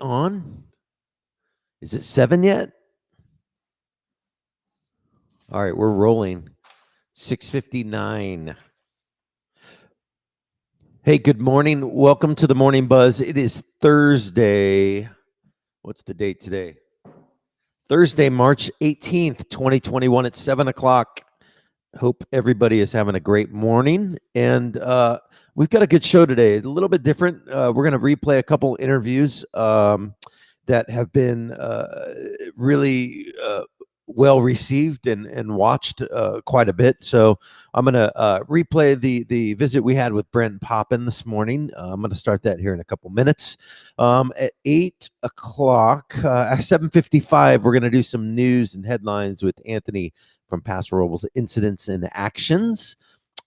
On? Is it 7 yet? All right, we're rolling. 6:59. Hey, good morning. Welcome to the Morning Buzz. It is Thursday. What's the date today? Thursday, March 18th, 2021 at 7 o'clock. Hope everybody is having a great morning. And we've got a good show today. A little bit different. We're going to replay a couple interviews that have been really well received and watched quite a bit. So I'm going to replay the visit we had with Brent Poppin this morning. I'm going to start that here in a couple minutes. At 8 o'clock, at 7:55, we're going to do some news and headlines with Anthony from Paso Robles Incidents and Actions.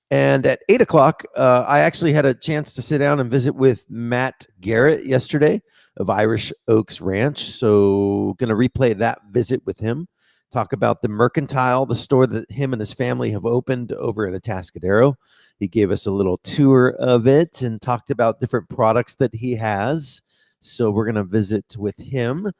And at 8 o'clock, I actually had a chance to sit down and visit with Matt Garrett yesterday of Irish Oaks Ranch. So going to replay that visit with him, talk about the Mercantile, the store that him and his family have opened over in Atascadero. He gave us a little tour of it and talked about different products that he has. So we're going to visit with him.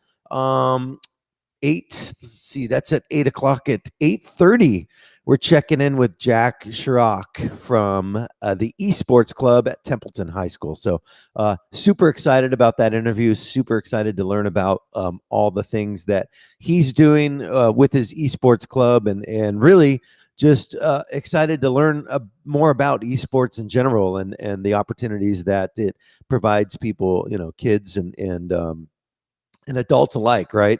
Let's see, that's at 8 o'clock. At 8:30, we're checking in with Jack Chirac from the Esports Club at Templeton High School. So super excited about that interview, super excited to learn about all the things that he's doing with his Esports Club, and really just excited to learn more about esports in general and the opportunities that it provides people, kids and adults alike, right?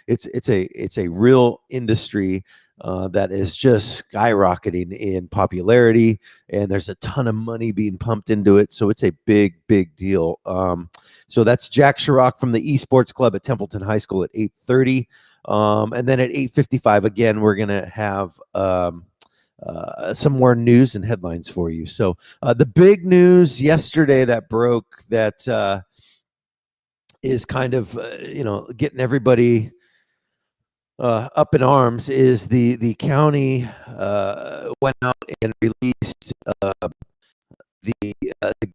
It's a real industry that is just skyrocketing in popularity, and there's a ton of money being pumped into it. So it's a big deal. So that's Jack Chirac from the Esports Club at Templeton High School at 8:30, and then at 8:55 again we're gonna have some more news and headlines for you. So the big news yesterday that broke that is kind of getting everybody up in arms is the county went out and released the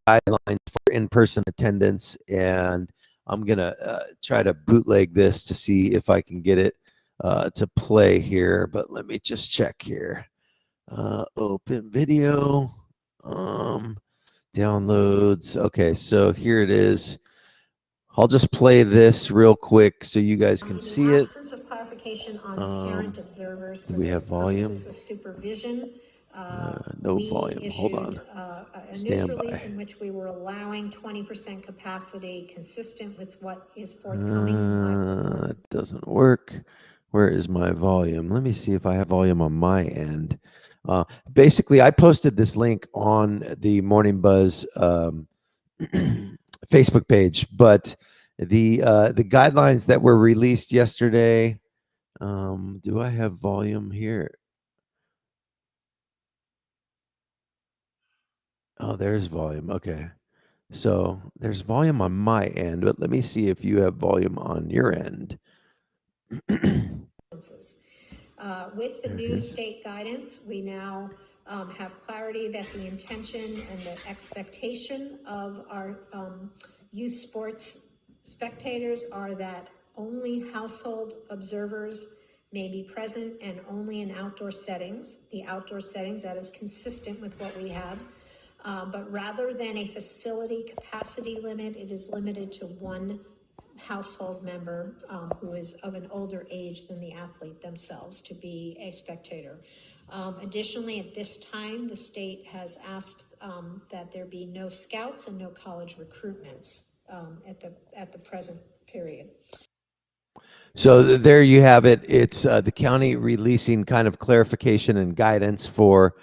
guidelines for in-person attendance, and I'm gonna try to bootleg this to see if I can get it to play here, but let me just check here. Open video, downloads. Okay, so here it is. I'll just play this real quick so you guys can see it. Absence of clarification on parent observers for Do we have volume? purposes of supervision. No We volume. Hold on. issued a news Stand release by. in which we were allowing 20% capacity consistent with what is forthcoming in It doesn't work. Where is my volume? Let me see if I have volume on my end. Basically, I posted this link on the Morning Buzz Facebook page, but the guidelines that were released yesterday. Do I have volume here? Oh, there's volume. Okay. So there's volume on my end, but let me see if you have volume on your end. With the new state guidance, we now have clarity that the intention and the expectation of our youth sports spectators are that only household observers may be present and only in outdoor settings. The outdoor settings, that is consistent with what we have. But rather than a facility capacity limit, it is limited to one household member who is of an older age than the athlete themselves to be a spectator. Additionally, at this time, the state has asked that there be no scouts and no college recruitments at the present period. So there you have it. It's the county releasing kind of clarification and guidance for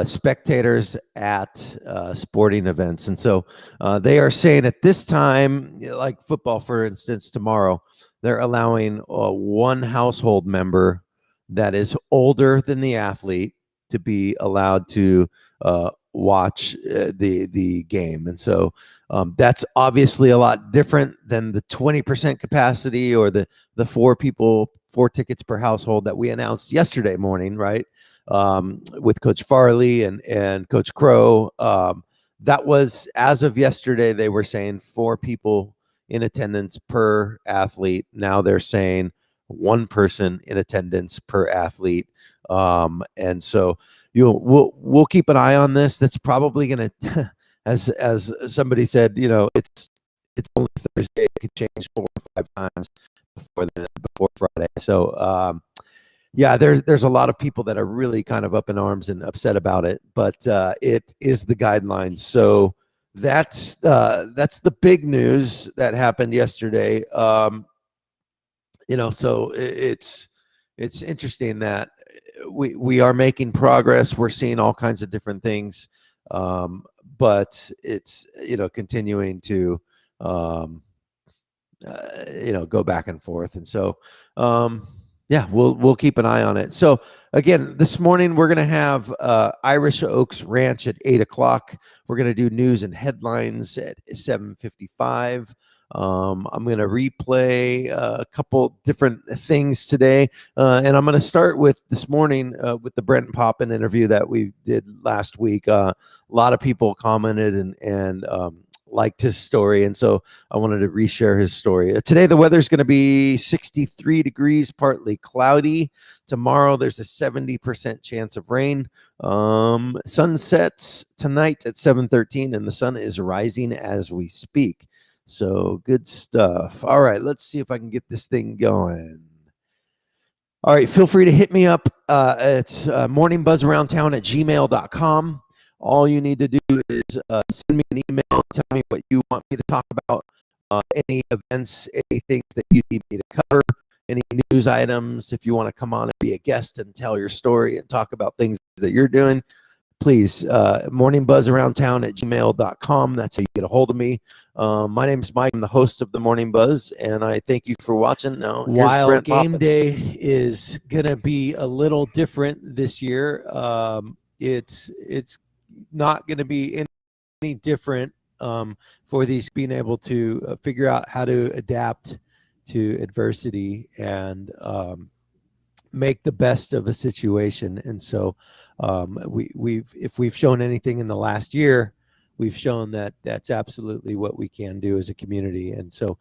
spectators at sporting events. And so they are saying at this time, like football, for instance, tomorrow, they're allowing one household member that is older than the athlete to be allowed to watch the game. And so that's obviously a lot different than the 20% capacity or the four tickets per household that we announced yesterday morning, right? With Coach Farley and Coach Crow. That was, as of yesterday, they were saying 4 people in attendance per athlete. Now they're saying 1 person in attendance per athlete. And so we'll keep an eye on this. That's probably going to, as somebody said, it's only Thursday. It could change 4 or 5 times before Friday. So yeah, there's a lot of people that are really kind of up in arms and upset about it, but it is the guidelines. So that's the big news that happened yesterday. So it's interesting that we are making progress. We're seeing all kinds of different things, but it's continuing to go back and forth, and so yeah, we'll keep an eye on it. So again, this morning we're gonna have Irish Oaks Ranch at 8 o'clock. We're gonna do news and headlines at 7:55. I'm going to replay a couple different things today. And I'm going to start with this morning with the Brent Poppin interview that we did last week. A lot of people commented and liked his story. And so I wanted to reshare his story. Today, the weather's going to be 63 degrees, partly cloudy. Tomorrow, there's a 70% chance of rain. Sun sets tonight at 7:13, and the sun is rising as we speak. So good stuff. All right, let's see if I can get this thing going. All right, feel free to hit me up at morningbuzzaroundtown@gmail.com. All you need to do is send me an email, tell me what you want me to talk about, any events, any things that you need me to cover, any news items. If you want to come on and be a guest and tell your story and talk about things that you're doing, please, morningbuzzaroundtown@gmail.com. That's how you get a hold of me. My name is Mike. I'm the host of the Morning Buzz, and I thank you for watching. Now, while game day is going to be a little different this year, it's not going to be any different for these being able to figure out how to adapt to adversity and make the best of a situation. And so if we've shown anything in the last year, we've shown that that's absolutely what we can do as a community. And so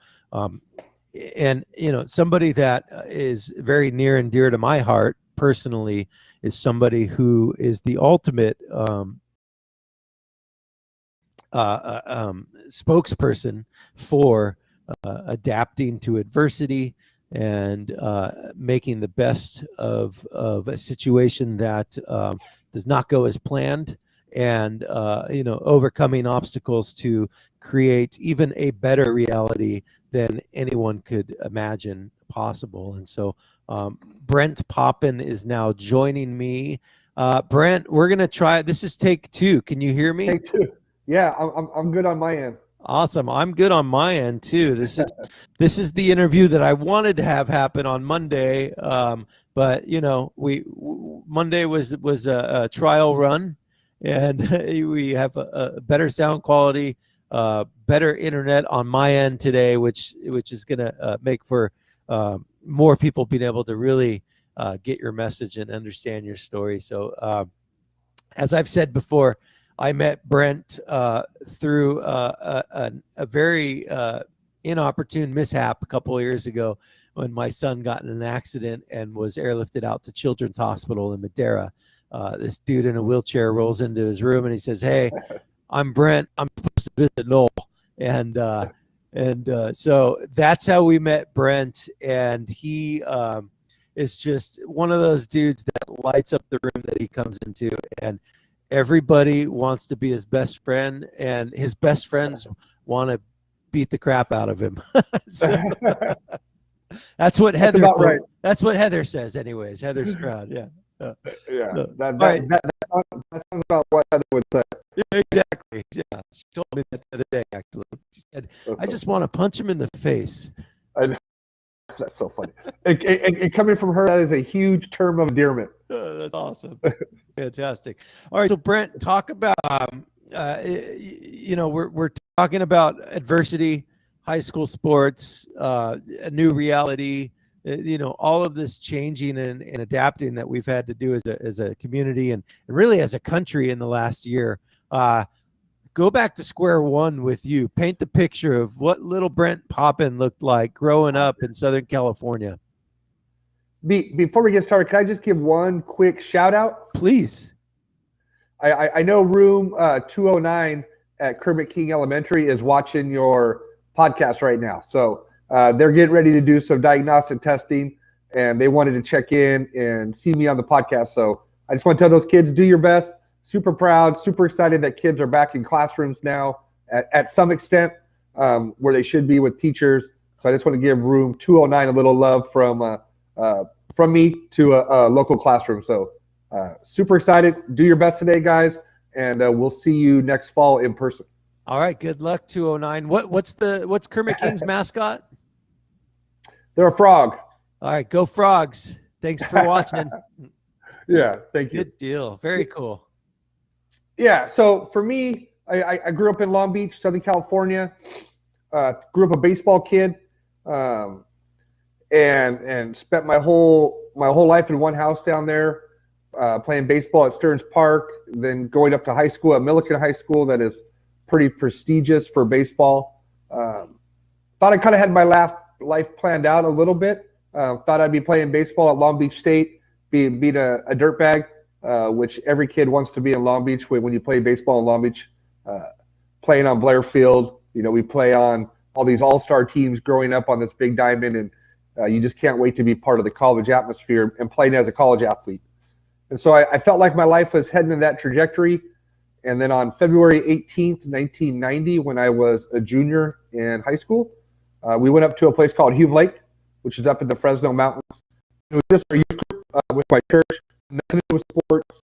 somebody that is very near and dear to my heart personally is somebody who is the ultimate spokesperson for adapting to adversity and making the best of a situation that does not go as planned, and overcoming obstacles to create even a better reality than anyone could imagine possible. And so Brent Poppin is now joining me. Brent, we're gonna try. This is take 2. Can you hear me? Take 2. Yeah, I'm good on my end. Awesome. I'm good on my end too. This is the interview that I wanted to have happen on Monday, but Monday was a trial run, and we have a better sound quality, better internet on my end today, which is going to make for more people being able to really get your message and understand your story. So as I've said before, I met Brent through a very inopportune mishap a couple of years ago when my son got in an accident and was airlifted out to Children's Hospital in Madera. This dude in a wheelchair rolls into his room and he says, "Hey, I'm Brent. I'm supposed to visit Noel." And so that's how we met Brent. And he is just one of those dudes that lights up the room that he comes into, and everybody wants to be his best friend, and his best friends want to beat the crap out of him. So, that's what Heather. That's about right. That's what Heather says, anyways. Heather's proud. Yeah. Yeah. So, that sounds about what Heather would say. Yeah, exactly. Yeah. She told me that the other day, actually. She said, "I just want to punch him in the face." I know. That's so funny. And coming from her, that is a huge term of endearment. That's awesome. Fantastic. All right, so Brent, talk about we're talking about adversity, high school sports, a new reality, all of this changing and adapting that we've had to do as a community and really as a country in the last year. go back to square one with you. Paint the picture of what little Brent Poppin looked like growing up in Southern California. Before we get started, can I just give one quick shout out? Please. I know room 209 at Kermit King Elementary is watching your podcast right now. So they're getting ready to do some diagnostic testing, and they wanted to check in and see me on the podcast. So I just want to tell those kids, do your best. Super proud, super excited that kids are back in classrooms now at some extent where they should be with teachers. So I just want to give room 209 a little love from me to a local classroom. So super excited. Do your best today, guys, and we'll see you next fall in person. All right. Good luck, 209. What's Kermit King's mascot? They're a frog. All right. Go Frogs. Thanks for watching. Yeah. Thank you. Good deal. Very cool. Yeah. So for me, I grew up in Long Beach, Southern California. Grew up a baseball kid, and spent my whole life in one house down there, playing baseball at Stearns Park. Then going up to high school at Millikan High School, that is pretty prestigious for baseball. Thought I kind of had my life planned out a little bit. Thought I'd be playing baseball at Long Beach State, being a dirtbag, which every kid wants to be in Long Beach when you play baseball in Long Beach. Playing on Blair Field, we play on all these all-star teams growing up on this big diamond, and you just can't wait to be part of the college atmosphere and playing as a college athlete. And so I felt like my life was heading in that trajectory. And then on February 18th, 1990, when I was a junior in high school, we went up to a place called Hume Lake, which is up in the Fresno Mountains. It was just our youth group with my church, nothing to do with sports.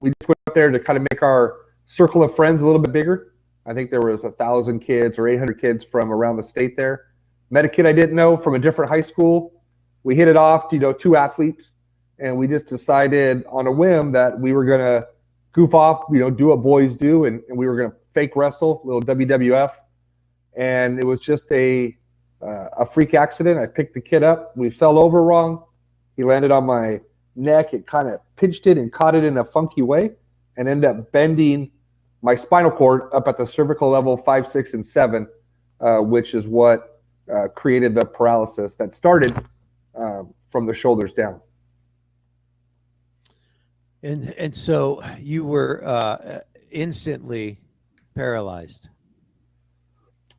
We just went up there to kind of make our circle of friends a little bit bigger. I think there was 1,000 kids or 800 kids from around the state there. Met a kid I didn't know from a different high school. We hit it off, two athletes, and we just decided on a whim that we were going to goof off, do what boys do, and we were going to fake wrestle, a little WWF. And it was just a freak accident. I picked the kid up. We fell over wrong. He landed on my neck. It kind of pinched it and caught it in a funky way and ended up bending my spinal cord up at the cervical level 5, 6, and 7, which is what created the paralysis that started from the shoulders down. And so you were instantly paralyzed.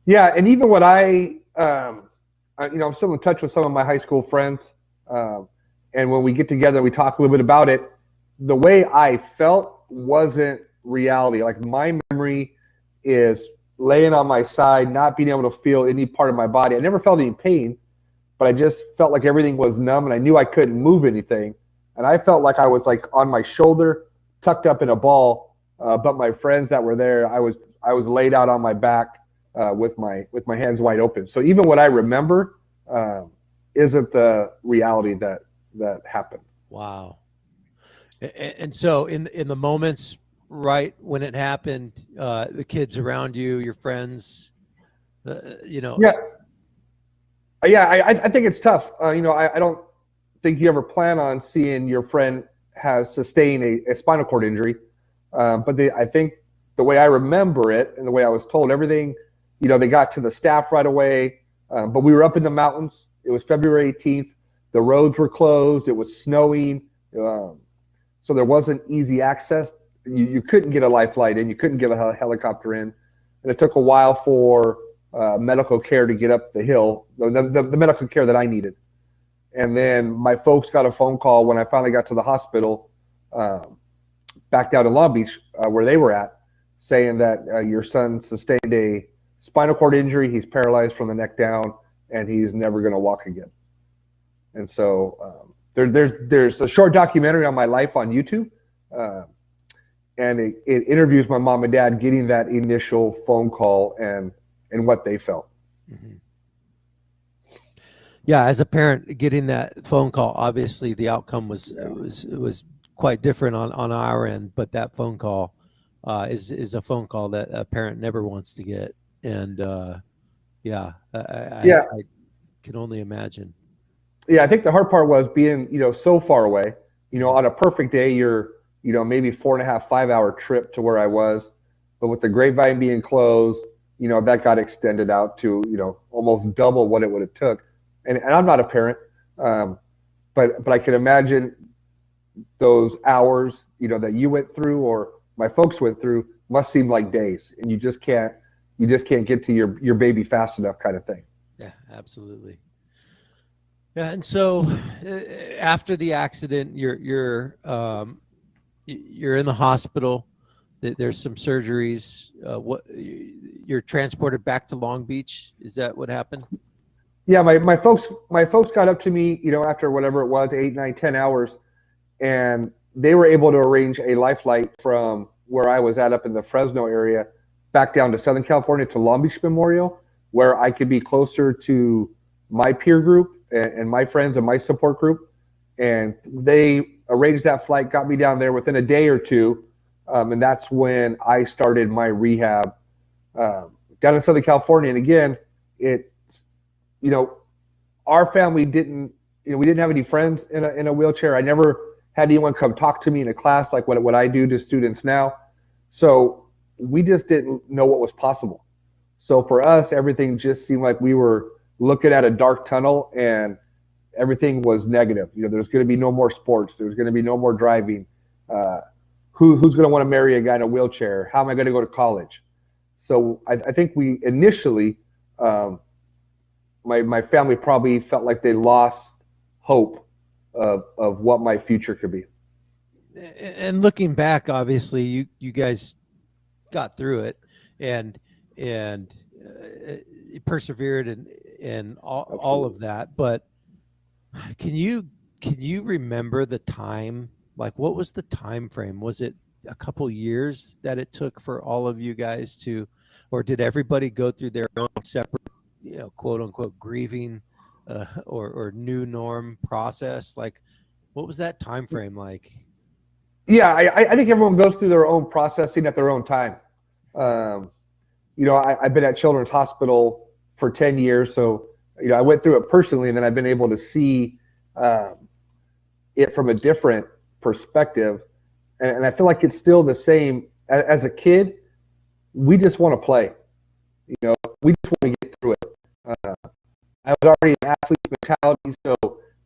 Yeah, and even when I'm still in touch with some of my high school friends, and when we get together, we talk a little bit about it. The way I felt wasn't reality. Like, my memory is laying on my side, not being able to feel any part of my body. I never felt any pain, but I just felt like everything was numb, and I knew I couldn't move anything. And I felt like I was like on my shoulder, tucked up in a ball. But my friends that were there, I was laid out on my back with my hands wide open. So even what I remember isn't the reality that happened. Wow. And so in the moments right when it happened, the kids around you, your friends, Yeah, I think it's tough. I don't think you ever plan on seeing your friend has sustained a spinal cord injury. But I think the way I remember it and the way I was told, everything, they got to the staff right away. But we were up in the mountains. It was February 18th. The roads were closed. It was snowing. So there wasn't easy access. You couldn't get a life flight in. You couldn't get a helicopter in. And it took a while for medical care to get up the hill, the medical care that I needed. And then my folks got a phone call when I finally got to the hospital back down in Long Beach where they were at, saying that your son sustained a spinal cord injury. He's paralyzed from the neck down, and he's never going to walk again. And so there's a short documentary on my life on YouTube, and it interviews my mom and dad getting that initial phone call and what they felt. Mm-hmm. Yeah, as a parent, getting that phone call, obviously the outcome was quite different on our end, but that phone call is a phone call that a parent never wants to get, and I can only imagine. Yeah, I think the hard part was being so far away. On a perfect day, you're maybe 4.5, 5 hour trip to where I was. but with the Grapevine being closed, that got extended out to, almost double what it would have took. And I'm not a parent, but I can imagine those hours, that you went through or my folks went through must seem like days, and you just can't get to your baby fast enough, kind of thing. Yeah, absolutely. Yeah, and so after the accident, you're in the hospital. There's some surgeries. You're transported back to Long Beach? Is that what happened? Yeah, my folks got up to me, after whatever it was, 8, 9, 10 hours, and they were able to arrange a life flight from where I was at up in the Fresno area back down to Southern California to Long Beach Memorial, where I could be closer to my peer group and my friends and my support group. And they arranged that flight, got me down there within a day or two. And that's when I started my rehab down in Southern California. And again, our family didn't, we didn't have any friends in a wheelchair. I never had anyone come talk to me in a class like what I do to students now. So we just didn't know what was possible. So for us, everything just seemed like we were looking at a dark tunnel and everything was negative. There's going to be no more sports. There's going to be no more driving. Who's going to want to marry a guy in a wheelchair? How am I going to go to college? So I think we initially, my family probably felt like they lost hope of what my future could be. And looking back, obviously, you guys got through it and persevered and all of that. But can you remember the time? Like, what was the time frame? Was it a couple years that it took for all of you guys to, or did everybody go through their own separate, quote unquote, grieving or new norm process? Like, what was that time frame like? Yeah, I think everyone goes through their own processing at their own time. I've been at Children's Hospital for 10 years, so I went through it personally, and then I've been able to see it from a different perspective, and I feel like it's still the same. As a kid, we just want to play. We just want to get through it. I was already an athlete mentality, so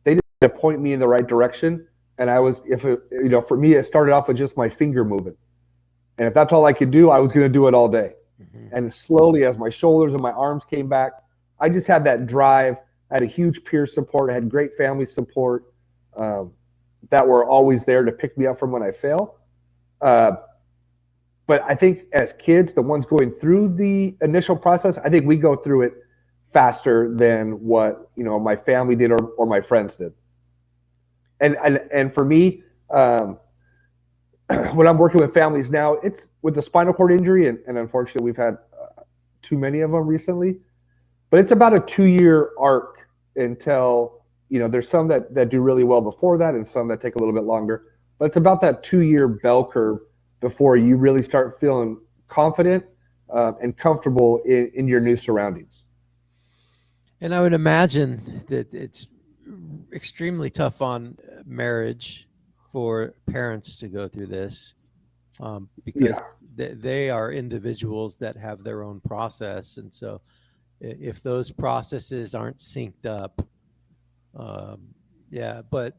they just had to point me in the right direction. And for me, it started off with just my finger moving. And if that's all I could do, I was going to do it all day. Mm-hmm. And slowly, as my shoulders and my arms came back, I just had that drive. I had a huge peer support. I had great family support that were always there to pick me up from when I fail. But I think as kids, the ones going through the initial process, I think we go through it faster than what my family did or my friends did. And for me, when I'm working with families now, it's with the spinal cord injury, and unfortunately we've had too many of them recently, but it's about a 2-year arc until, there's some that do really well before that and some that take a little bit longer, but it's about that 2-year bell curve before you really start feeling confident and comfortable in your new surroundings. And I would imagine that it's extremely tough on marriage for parents to go through this because they are individuals that have their own process. And so if those processes aren't synced up, but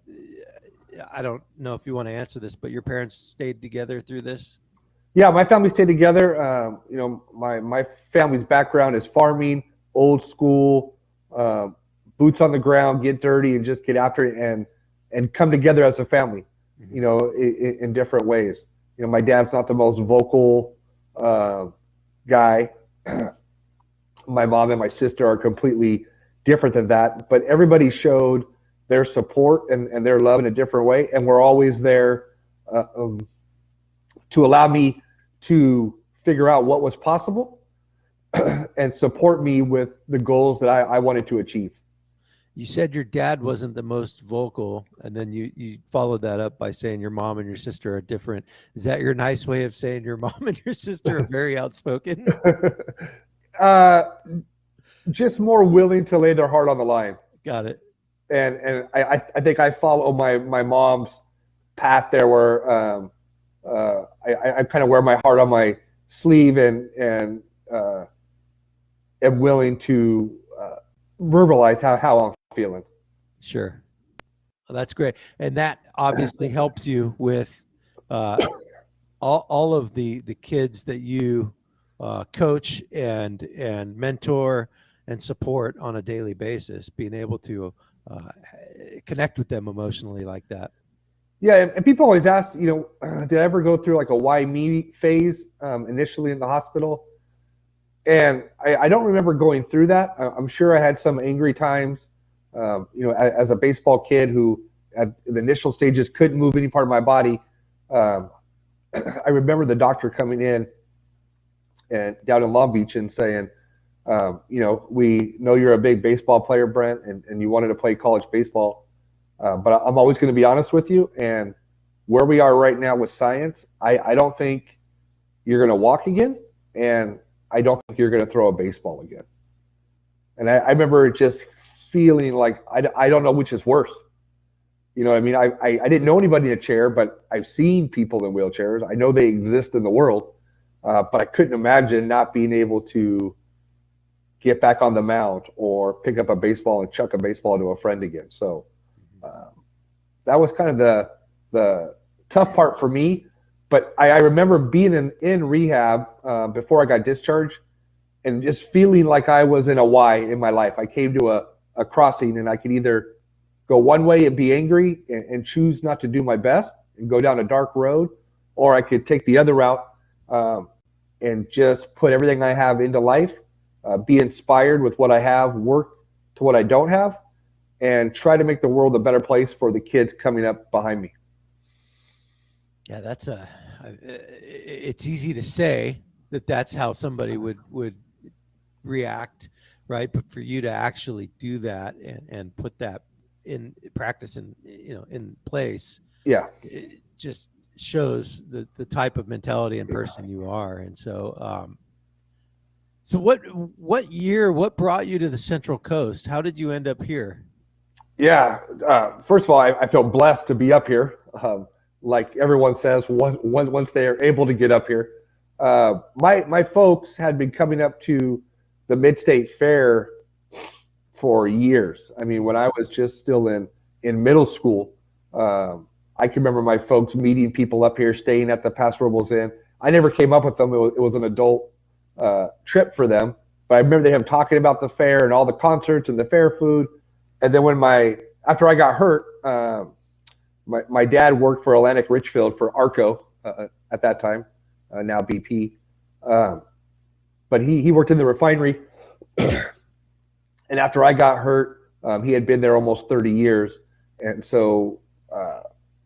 I don't know if you want to answer this, but your parents stayed together through this? Yeah, my family stayed together. My family's background is farming, old school, boots on the ground, get dirty and just get after it and come together as a family, in different ways. My dad's not the most vocal guy. My mom and my sister are completely different than that, but everybody showed their support and their love in a different way. And we're always there to allow me to figure out what was possible and support me with the goals that I wanted to achieve. You said your dad wasn't the most vocal, and then you followed that up by saying your mom and your sister are different. Is that your nice way of saying your mom and your sister are very outspoken? Just more willing to lay their heart on the line. Got it. And I think I follow my mom's path there, where I kind of wear my heart on my sleeve and am willing to verbalize how I'm feeling. Sure. Well, that's great. And that obviously helps you with all of the kids that you coach and mentor and support on a daily basis, being able to connect with them emotionally like that. Yeah, and people always ask, did I ever go through like a why me phase initially in the hospital? And I don't remember going through that. I'm sure I had some angry times, as a baseball kid who at the initial stages couldn't move any part of my body. I remember the doctor coming in and down in Long Beach and saying, we know you're a big baseball player, Brent, and you wanted to play college baseball. But I'm always going to be honest with you. And where we are right now with science, I don't think you're going to walk again. And I don't think you're going to throw a baseball again. And I remember just feeling like I don't know which is worse. You know what I mean? I didn't know anybody in a chair, but I've seen people in wheelchairs. I know they exist in the world, but I couldn't imagine not being able to get back on the mound or pick up a baseball and chuck a baseball to a friend again. So that was kind of the tough part for me. But I remember being in rehab before I got discharged and just feeling like I was in a Y in my life. I came to a crossing, and I could either go one way and be angry and choose not to do my best and go down a dark road, or I could take the other route and just put everything I have into life, be inspired with what I have, work to what I don't have, and try to make the world a better place for the kids coming up behind me. Yeah, it's easy to say that's how somebody would react, right? But for you to actually do that and put that in practice and in place, yeah, it just shows the type of mentality and person you are. And so so what brought you to the Central Coast? How did you end up here? Yeah, first of all, I feel blessed to be up here. Like everyone says, once they are able to get up here. My folks had been coming up to the Mid-State Fair for years. I mean, when I was just still in middle school, I can remember my folks meeting people up here, staying at the Paso Robles Inn. I never came up with them. It was an adult trip for them. But I remember them talking about the fair and all the concerts and the fair food. And then after I got hurt, my dad worked for Atlantic Richfield for Arco at that time, now BP. But he worked in the refinery. And after I got hurt, he had been there almost 30 years. And so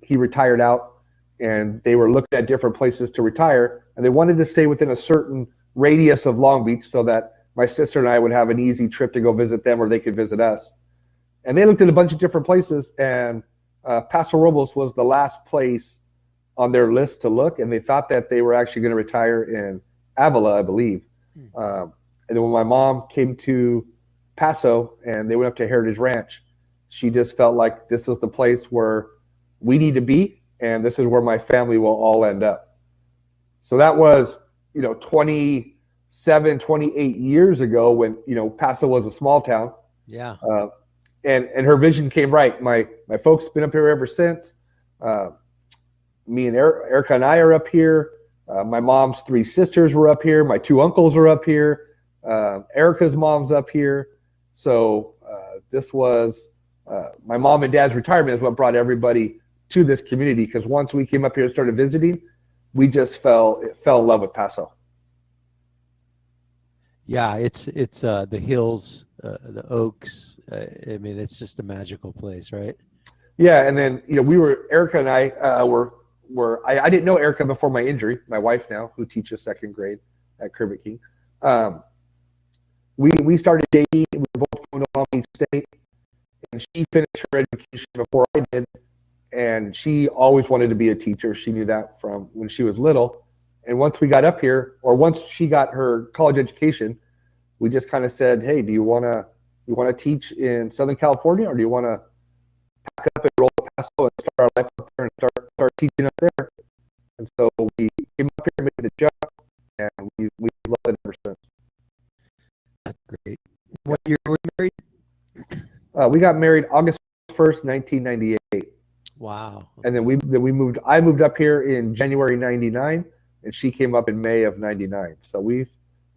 he retired out, and they were looking at different places to retire. And they wanted to stay within a certain radius of Long Beach so that my sister and I would have an easy trip to go visit them, or they could visit us. And they looked at a bunch of different places, and Paso Robles was the last place on their list to look, and they thought that they were actually going to retire in Avila, I believe. And then when my mom came to Paso and they went up to Heritage Ranch, she just felt like this was the place where we need to be, and this is where my family will all end up. So that was, 27, 28 years ago when, Paso was a small town. Yeah. And her vision came right. My folks have been up here ever since. Me and Erica and I are up here. My mom's 3 sisters were up here. My 2 uncles are up here. Erica's mom's up here. So this was my mom and dad's retirement is what brought everybody to this community, because once we came up here and started visiting, we just fell in love with Paso. Yeah, it's the hills, the oaks. I mean, it's just a magical place, right? Yeah, and then Erica and I I didn't know Erica before my injury. My wife now, who teaches 2nd grade at Kermit King. We started dating. We were both going to Long Beach State, and she finished her education before I did. And she always wanted to be a teacher. She knew that from when she was little. And once we got up here, or once she got her college education, we just kind of said, "Hey, do you want to teach in Southern California, or do you want to pack up and roll to Paso and start our life up there and start teaching up there?" And so we came up here and made the jump, and year were you married? We got married August 1st, 1998. Wow. And then we moved. I moved up here in January '99, and she came up in May of '99. So we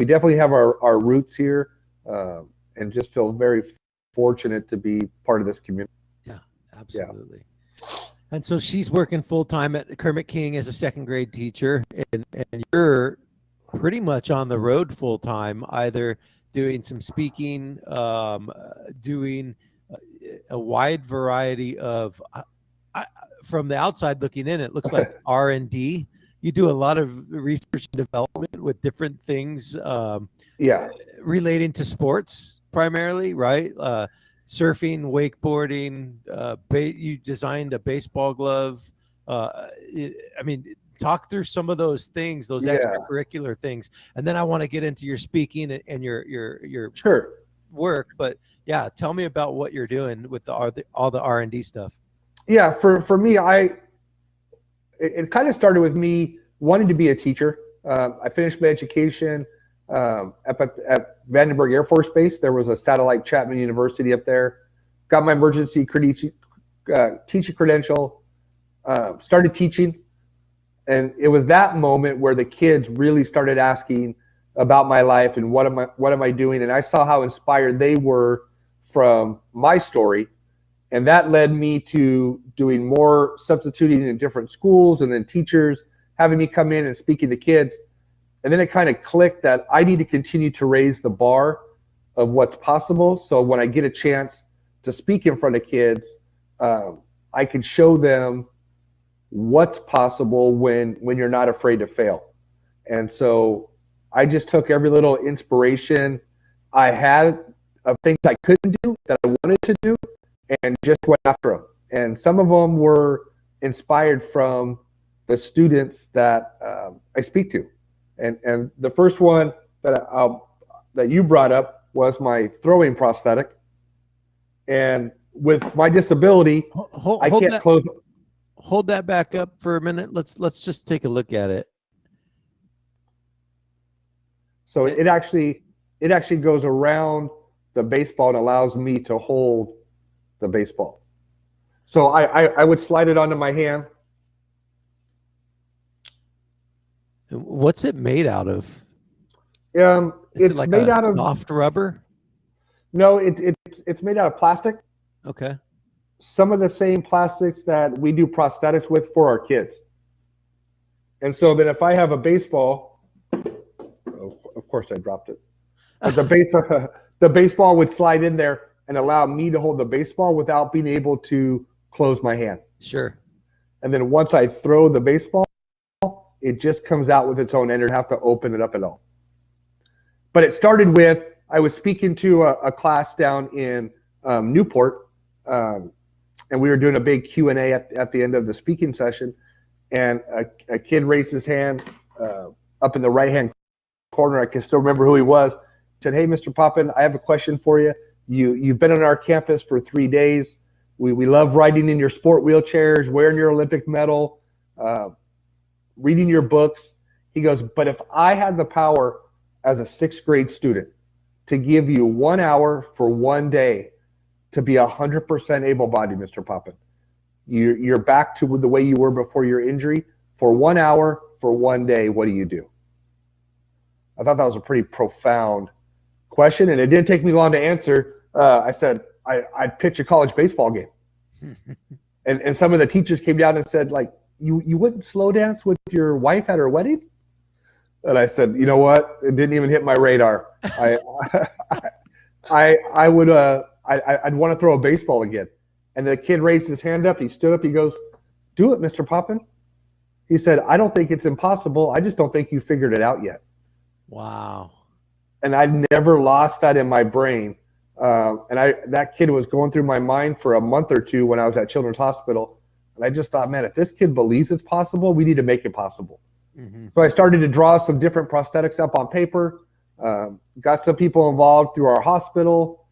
definitely have our roots here, and just feel very fortunate to be part of this community. Yeah, absolutely. Yeah. And so she's working full time at Kermit King as a second grade teacher, and you're pretty much on the road full time, either doing some speaking, doing a wide variety of. From the outside looking in, it looks like R&D. You do a lot of research and development with different things, relating to sports primarily, right? Surfing, wakeboarding. You designed a baseball glove. Talk through some of those things, those extracurricular things, and then I want to get into your speaking and your sure work. But yeah, tell me about what you're doing with all the R&D stuff. Yeah, for me, it kind of started with me wanting to be a teacher. I finished my education at Vandenberg Air Force Base. There was a satellite Chapman University up there. Got my emergency teaching credential. Started teaching, and it was that moment where the kids really started asking about my life and what am I doing, and I saw how inspired they were from my story. And that led me to doing more substituting in different schools, and then teachers having me come in and speaking to kids. And then it kind of clicked that I need to continue to raise the bar of what's possible. So when I get a chance to speak in front of kids, I can show them what's possible when you're not afraid to fail. And so I just took every little inspiration I had of things I couldn't do that I wanted to do, and just went after them. And some of them were inspired from the students that I speak to. And the first one that you brought up was my throwing prosthetic. And with my disability, I can't close. Hold that back up for a minute. Let's just take a look at it. So it actually goes around the baseball and allows me to hold the baseball. So I would slide it onto my hand. What's it made out of? It's like made out of soft rubber? No, it's made out of plastic. Okay. Some of the same plastics that we do prosthetics with for our kids. And so then if I have a baseball, of course I dropped it. But the baseball would slide in there and allow me to hold the baseball without being able to close my hand. Sure. And then once I throw the baseball, it just comes out with its own end. I don't have to open it up at all. But it started with, I was speaking to a class down in Newport, and we were doing a big Q&A at the end of the speaking session, and a kid raised his hand up in the right-hand corner. I can still remember who he was. He said, "Hey, Mr. Poppin, I have a question for you. You've been on our campus for 3 days. We love riding in your sport wheelchairs, wearing your Olympic medal, reading your books." He goes, "But if I had the power as a 6th grade student to give you 1 hour for 1 day to be 100% able-bodied, Mr. Poppin, you're back to the way you were before your injury for 1 hour for 1 day, what do you do?" I thought that was a pretty profound question, and it didn't take me long to answer. I said, I'd pitch a college baseball game. and some of the teachers came down and said, like, you wouldn't slow dance with your wife at her wedding? And I said, you know what? It didn't even hit my radar. I'd want to throw a baseball again. And the kid raised his hand up. He stood up. He goes, "Do it, Mr. Poppin." He said, "I don't think it's impossible. I just don't think you figured it out yet." Wow. And I never lost that in my brain. That kid was going through my mind for a month or two when I was at Children's Hospital. And I just thought, man, if this kid believes it's possible, we need to make it possible. Mm-hmm. So I started to draw some different prosthetics up on paper, got some people involved through our hospital.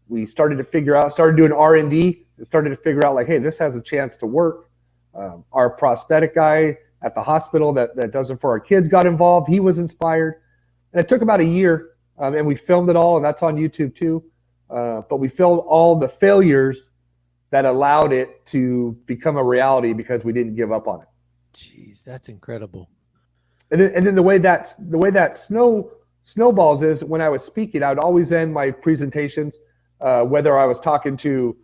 We started doing R&D, and started to figure out, like, hey, this has a chance to work. Our prosthetic guy at the hospital that does it for our kids got involved. He was inspired. And it took about a year and we filmed it all, and that's on YouTube too. But we filmed all the failures that allowed it to become a reality because we didn't give up on it. Jeez, that's incredible. And then the way that snowballs is, when I was speaking, I would always end my presentations, whether I was talking to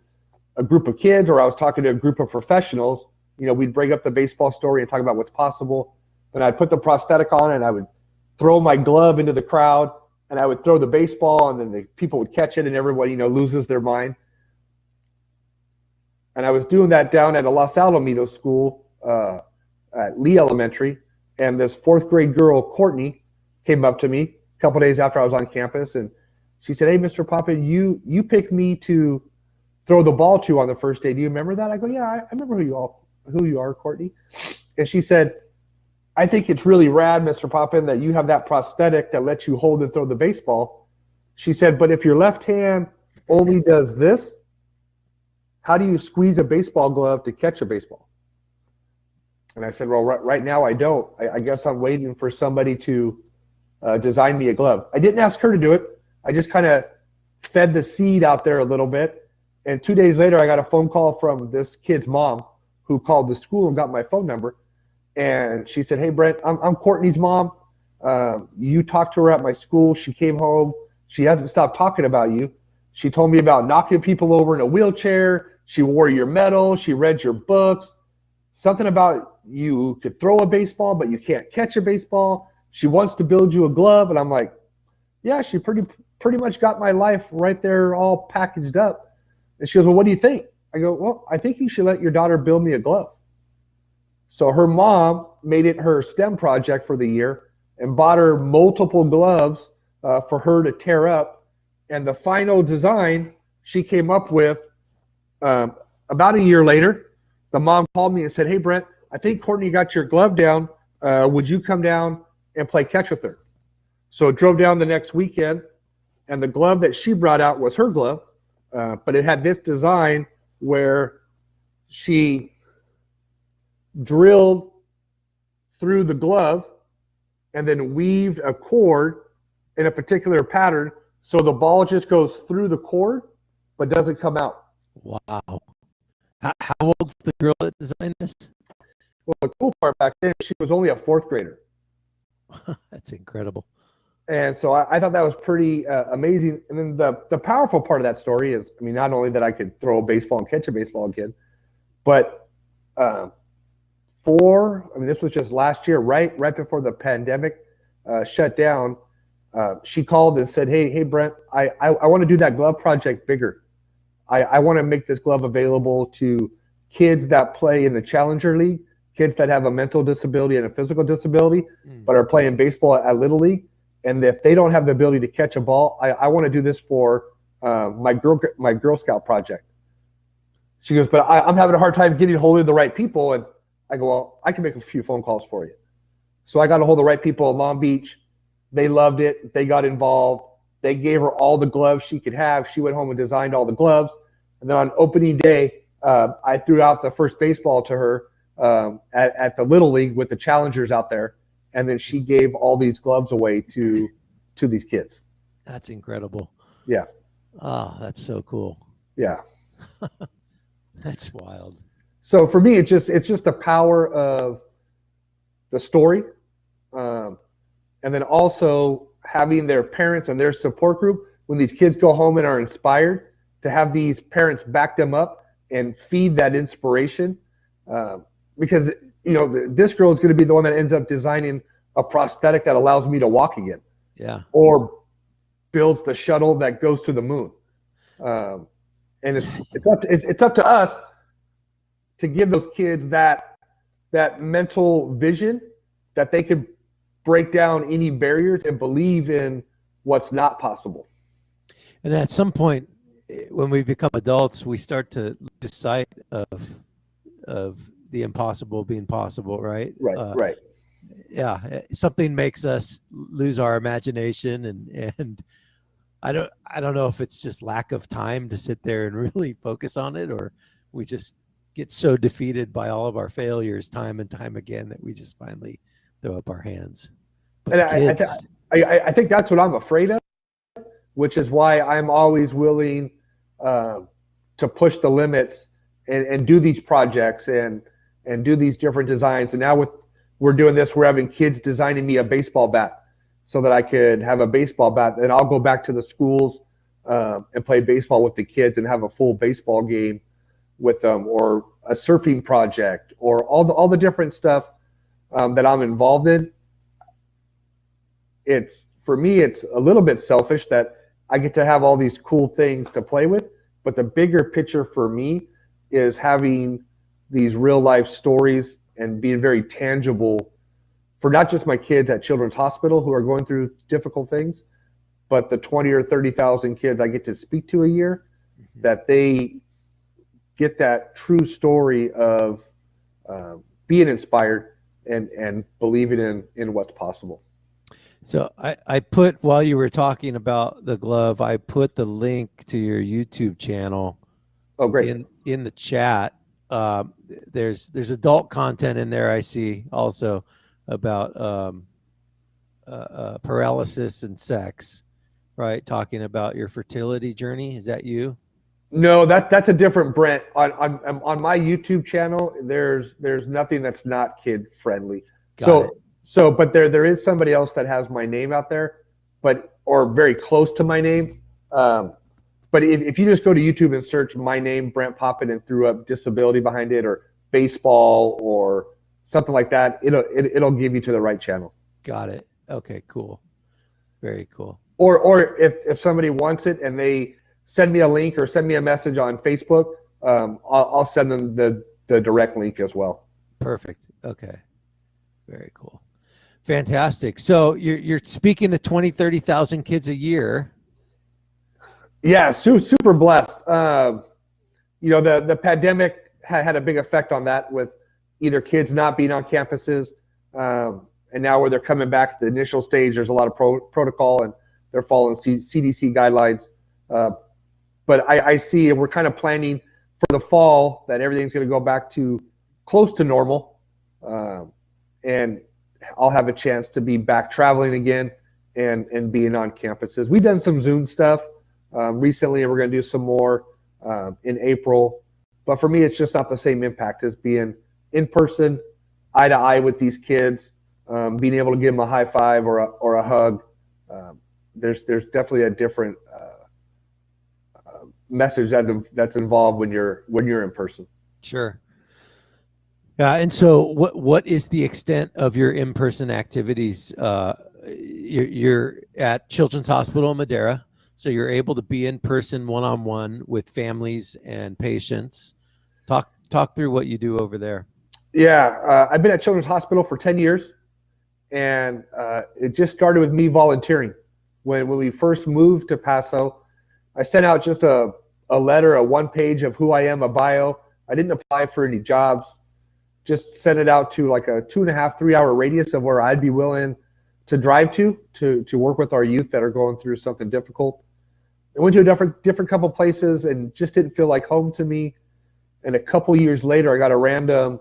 a group of kids or I was talking to a group of professionals, we'd bring up the baseball story and talk about what's possible. And I'd put the prosthetic on and I would throw my glove into the crowd and I would throw the baseball, and then the people would catch it and everybody, loses their mind. And I was doing that down at a Los Alamitos school, at Lee Elementary. And this 4th grade girl, Courtney, came up to me a couple days after I was on campus. And she said, "Hey, Mr. Poppin, you picked me to throw the ball to on the first day. Do you remember that?" I go, "Yeah, I remember who you are, Courtney." And she said, "I think it's really rad, Mr. Poppin, that you have that prosthetic that lets you hold and throw the baseball." She said, "But if your left hand only does this, how do you squeeze a baseball glove to catch a baseball?" And I said, "Well, right now I don't. I guess I'm waiting for somebody to design me a glove." I didn't ask her to do it. I just kind of fed the seed out there a little bit. And 2 days later, I got a phone call from this kid's mom who called the school and got my phone number. And she said, "Hey, Brent, I'm Courtney's mom. You talked to her at my school. She came home. She hasn't stopped talking about you. She told me about knocking people over in a wheelchair. She wore your medal. She read your books. Something about you could throw a baseball, but you can't catch a baseball. She wants to build you a glove." And I'm like, "Yeah, she pretty much got my life right there all packaged up." And she goes, "Well, what do you think?" I go, "Well, I think you should let your daughter build me a glove." So her mom made it her STEM project for the year and bought her multiple gloves for her to tear up. And the final design she came up with about a year later. The mom called me and said, "Hey, Brent, I think Courtney got your glove down. Would you come down and play catch with her?" So I drove down the next weekend, and the glove that she brought out was her glove, but it had this design where she drilled through the glove and then weaved a cord in a particular pattern, so the ball just goes through the cord but doesn't come out. Wow. How old's the girl that designed this? Well, the cool part back then, she was only a 4th grader. That's incredible. And so I thought that was pretty amazing. And then the powerful part of that story is, not only that I could throw a baseball and catch a baseball again, but this was just last year, right before the pandemic shut down. She called and said, hey, Brent, I want to do that glove project bigger. I want to make this glove available to kids that play in the Challenger League, kids that have a mental disability and a physical disability, but are playing baseball at Little League. And if they don't have the ability to catch a ball, I want to do this for my Girl Scout project. She goes, "But I'm having a hard time getting a hold of the right people." And I go, "Well, I can make a few phone calls for you." So I got a hold of the right people in Long Beach. They loved it. They got involved. They gave her all the gloves she could have. She went home and designed all the gloves. And then on opening day, I threw out the first baseball to her at the Little League with the challengers out there. And then she gave all these gloves away to these kids. That's incredible. Yeah. Oh, that's so cool. Yeah. That's wild. So for me, it's just the power of the story. And then also having their parents and their support group, when these kids go home and are inspired, to have these parents back them up and feed that inspiration. Because, this girl is going to be the one that ends up designing a prosthetic that allows me to walk again. Yeah. Or builds the shuttle that goes to the moon. And it's up to us to give those kids that mental vision that they could break down any barriers and believe in what's not possible. And at some point, when we become adults, we start to lose sight of the impossible being possible, right? Right. Yeah, something makes us lose our imagination, and I don't know if it's just lack of time to sit there and really focus on it, or we just get so defeated by all of our failures time and time again that we just finally throw up our hands. But And I think that's what I'm afraid of. which is why I'm always willing to push the limits and do these projects and do these different designs. And now we're doing this, we're having kids designing me a baseball bat so that I could have a baseball bat, and I'll go back to the schools and play baseball with the kids and have a full baseball game with them, or a surfing project, or all the different stuff that I'm involved in. For me, it's a little bit selfish that I get to have all these cool things to play with, but the bigger picture for me is having these real life stories and being very tangible for not just my kids at Children's Hospital who are going through difficult things, but the 20 or 30,000 kids I get to speak to a year, that they get that true story of being inspired and believing in what's possible. So I put, while you were talking about the glove, I put the link to your YouTube channel. Oh, great. In the chat. There's adult content in there, I see, also about paralysis and sex, right? Talking about your fertility journey. Is that you? No, that's a different Brent. On my YouTube channel, there's nothing that's not kid friendly. Got it. But there is somebody else that has my name out there, or very close to my name. But if you just go to YouTube and search my name, Brent Poppin, and threw up disability behind it, or baseball, or something like that, it'll give you to the right channel. Got it. Okay, cool. Very cool. Or if somebody wants it and they send me a link or send me a message on Facebook, I'll send them the direct link as well. Perfect. Okay. Very cool. Fantastic. So you're speaking to 20, 30,000 kids a year. Yeah, super blessed. The pandemic had a big effect on that, with either kids not being on campuses, and now where they're coming back, the initial stage, there's a lot of protocol and they're following CDC guidelines. But I see we're kind of planning for the fall that everything's going to go back to close to normal, and I'll have a chance to be back traveling again and being on campuses. We've done some Zoom stuff recently, and we're going to do some more in April. But for me, it's just not the same impact as being in person, eye to eye with these kids, being able to give them a high five or a hug. There's definitely a different message that's involved when you're in person. Sure. Yeah. And so what is the extent of your in-person activities? You're at Children's Hospital in Madera, so you're able to be in person one-on-one with families and patients. Talk through what you do over there. Yeah. I've been at Children's Hospital for 10 years, and it just started with me volunteering. When we first moved to Paso, I sent out just a letter, a one page of who I am, a bio. I didn't apply for any jobs. Just sent it out to like a 2.5, 3 hour radius of where I'd be willing to drive to work with our youth that are going through something difficult. I went to a different couple places and just didn't feel like home to me. And a couple years later, I got a random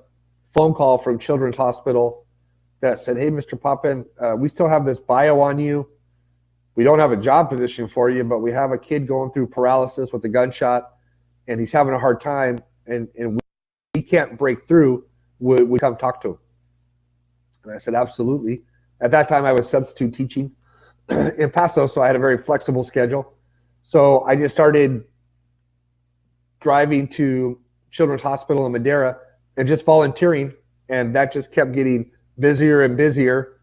phone call from Children's Hospital that said, "Hey, Mr. Poppin, we still have this bio on you. We don't have a job position for you, but we have a kid going through paralysis with a gunshot, and he's having a hard time, and we can't break through. Would we come talk to him?" And I said, absolutely. At that time, I was substitute teaching in Paso, so I had a very flexible schedule. So I just started driving to Children's Hospital in Madera and just volunteering, and that just kept getting busier and busier.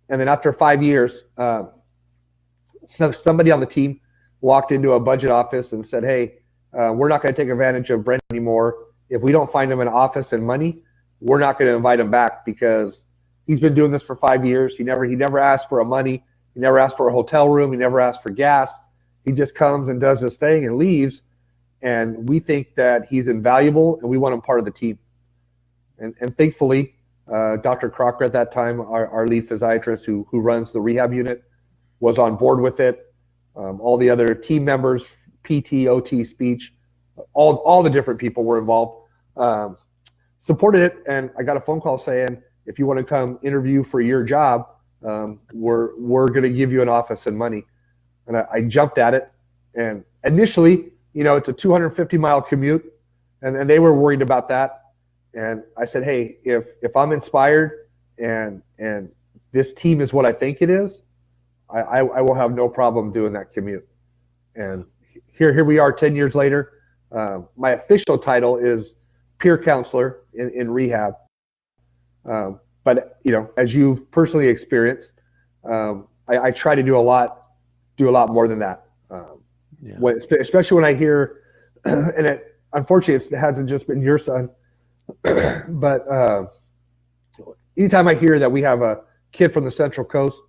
And then after 5 years, somebody on the team walked into a budget office and said, "Hey, we're not going to take advantage of Brent anymore. If we don't find him an office and money, we're not going to invite him back, because he's been doing this for 5 years. He never asked for money. He never asked for a hotel room. He never asked for gas. He just comes and does this thing and leaves. And we think that he's invaluable, and we want him part of the team." And thankfully, Dr. Crocker at that time, our lead physiatrist who runs the rehab unit, was on board with it. All the other team members, PT, OT, speech, all the different people were involved, supported it. And I got a phone call saying, "If you want to come interview for your job, we're going to give you an office and money." And I jumped at it. And initially, it's a 250-mile commute, and they were worried about that. And I said, hey, if I'm inspired and this team is what I think it is, I will have no problem doing that commute. And here we are 10 years later. My official title is peer counselor in rehab. But as you've personally experienced, I try to do a lot more than that. Especially when I hear, and unfortunately it hasn't just been your son, but anytime I hear that we have a kid from the Central Coast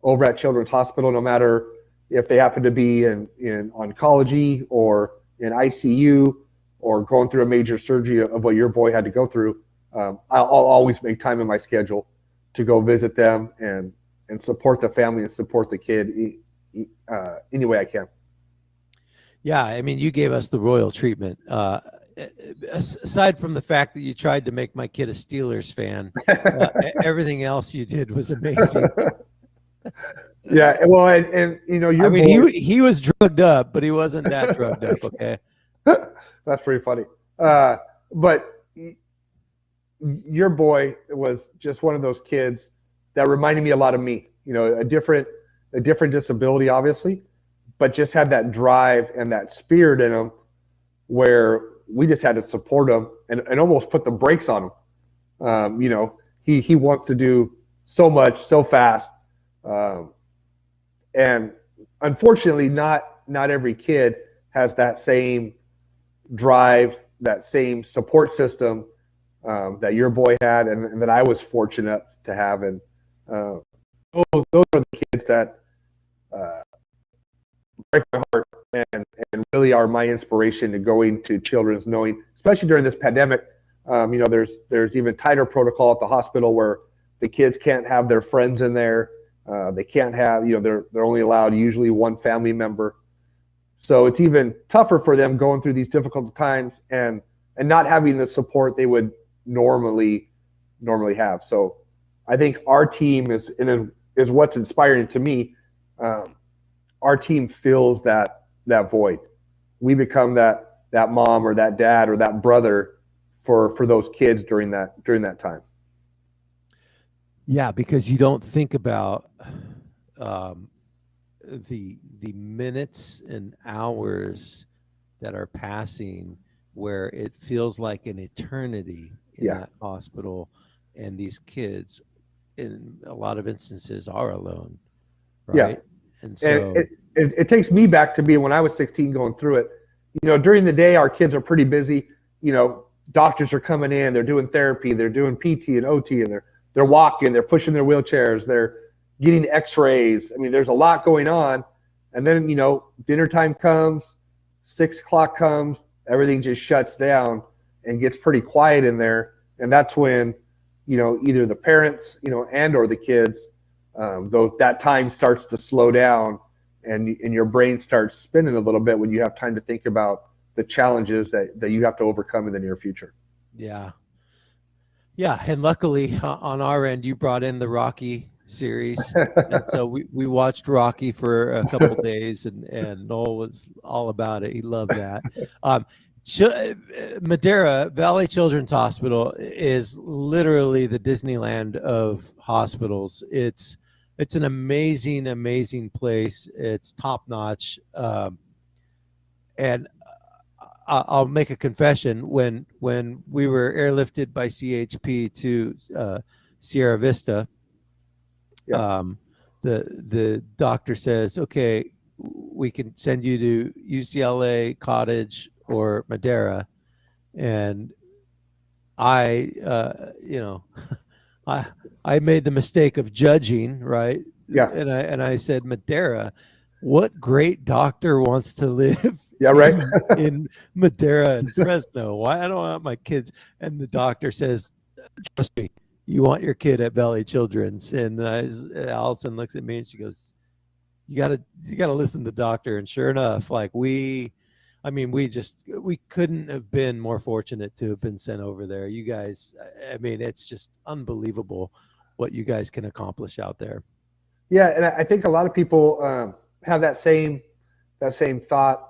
over at Children's Hospital, no matter if they happen to be in oncology or in ICU or going through a major surgery of what your boy had to go through, I'll always make time in my schedule to go visit them and support the family and support the kid any way I can. Yeah, I mean, you gave us the royal treatment. Aside from the fact that you tried to make my kid a Steelers fan, everything else you did was amazing. Yeah, well, and your I mean, boy, he was drugged up, but he wasn't that drugged up. Okay, that's pretty funny. But your boy was just one of those kids that reminded me a lot of me. A different disability, obviously, but just had that drive and that spirit in him, where we just had to support him and almost put the brakes on him. He wants to do so much so fast. And unfortunately, not every kid has that same drive, that same support system that your boy had, and that I was fortunate to have. And those are the kids that break my heart and really are my inspiration to going to Children's, knowing, especially during this pandemic, there's even tighter protocol at the hospital where the kids can't have their friends in there. They can't have, they're only allowed usually one family member. So it's even tougher for them going through these difficult times and not having the support they would normally have. So I think our team is what's inspiring to me. Our team fills that void. We become that mom or that dad or that brother for those kids during that time. yeah, because you don't think about the minutes and hours that are passing where it feels like an eternity in that hospital, and these kids in a lot of instances are alone, right? Yeah. And so it takes me back to being when I was 16 going through it. During the day our kids are pretty busy. Doctors are coming in, they're doing therapy, they're doing PT and OT, and they're walking, they're pushing their wheelchairs, they're getting x-rays. I mean, there's a lot going on. And then, dinner time comes, 6 o'clock comes, everything just shuts down and gets pretty quiet in there. And that's when, either the parents, and or the kids, that time starts to slow down and your brain starts spinning a little bit when you have time to think about the challenges that you have to overcome in the near future. Yeah. Yeah. And luckily on our end, you brought in the Rocky series. And so we watched Rocky for a couple of days and Noel was all about it. He loved that. Madera Valley Children's Hospital is literally the Disneyland of hospitals. It's an amazing place. It's top notch. And I'll make a confession. When we were airlifted by CHP to Sierra Vista, the doctor says, okay, we can send you to UCLA, Cottage, or Madera. And I made the mistake of judging, right? Yeah. And I said, Madera, what great doctor wants to live in Madera and Fresno? Why I don't want my kids? And the doctor says, trust me, you want your kid at Valley Children's. And Allison looks at me and she goes, you gotta listen to the doctor. And sure enough, we couldn't have been more fortunate to have been sent over there. You guys, I mean, it's just unbelievable what you guys can accomplish out there. Yeah, and I think a lot of people have that same thought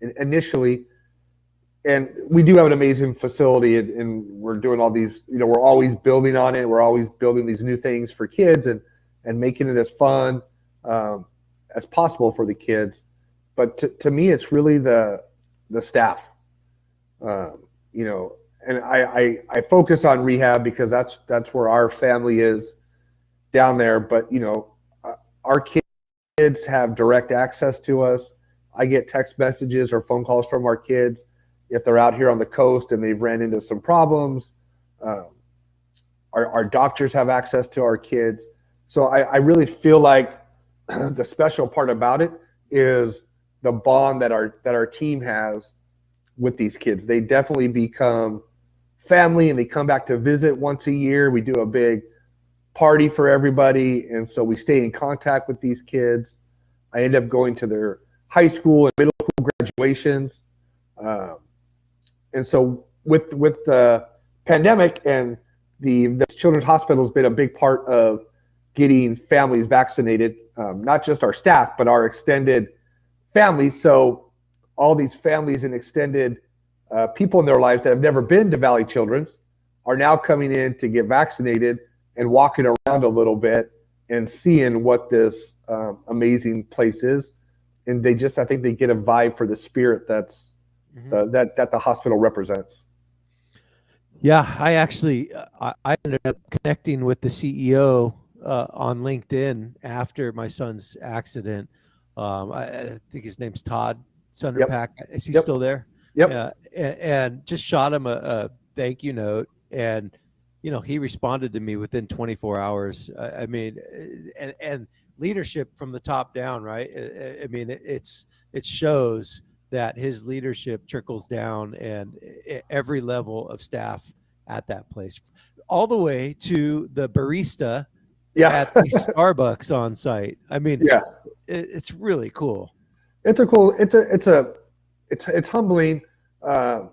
initially. And we do have an amazing facility, and we're doing all these, we're always building on it. We're always building these new things for kids and making it as fun as possible for the kids. But to me, it's really the staff, and I focus on rehab because that's where our family is down there. But, our kids have direct access to us. I get text messages or phone calls from our kids if they're out here on the coast and they've ran into some problems. Our doctors have access to our kids. So I really feel like the special part about it is the bond that our team has with these kids. They definitely become family, and they come back to visit once a year. We do a big party for everybody, and so we stay in contact with these kids. I end up going to their high school and middle school graduations. And so with the pandemic, and the Children's Hospital has been a big part of getting families vaccinated, not just our staff, but our extended families. So all these families and extended people in their lives that have never been to Valley Children's are now coming in to get vaccinated and walking around a little bit and seeing what this amazing place is. And I think they get a vibe for the spirit that's that the hospital represents. Yeah, I actually I ended up connecting with the CEO on LinkedIn after my son's accident. I think his name's Todd Sunderpack. Yep. Is he Yep. still there? Yep. And just shot him a thank you note, and he responded to me within 24 hours. I mean, and leadership from the top down, right? I mean, it shows that his leadership trickles down, and every level of staff at that place, all the way to the barista at the Starbucks on site. I mean, it's really cool. It's humbling. And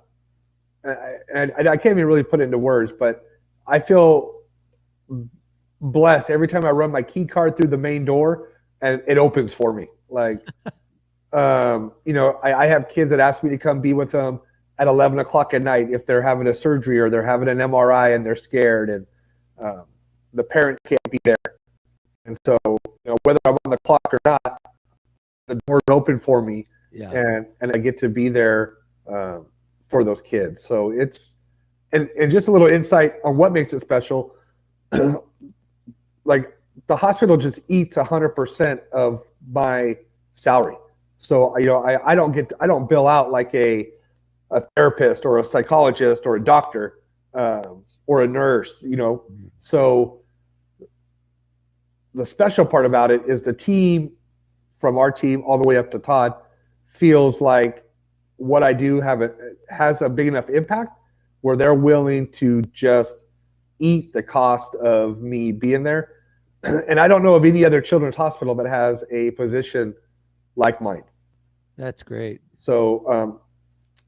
I can't even really put it into words, but I feel blessed every time I run my key card through the main door and it opens for me. Like, I have kids that ask me to come be with them at 11 o'clock at night if they're having a surgery or they're having an MRI and they're scared, and the parent can't be there. And so, whether I'm on the clock or not, the door's open for me, and I get to be there for those kids. So it's, and just a little insight on what makes it special. Like, the hospital just eats 100% of my salary. So, I don't bill out like a therapist or a psychologist or a doctor or a nurse, So the special part about it is the team, from our team all the way up to Todd, feels like what I do has a big enough impact where they're willing to just eat the cost of me being there. And I don't know of any other children's hospital that has a position like mine. That's great. So,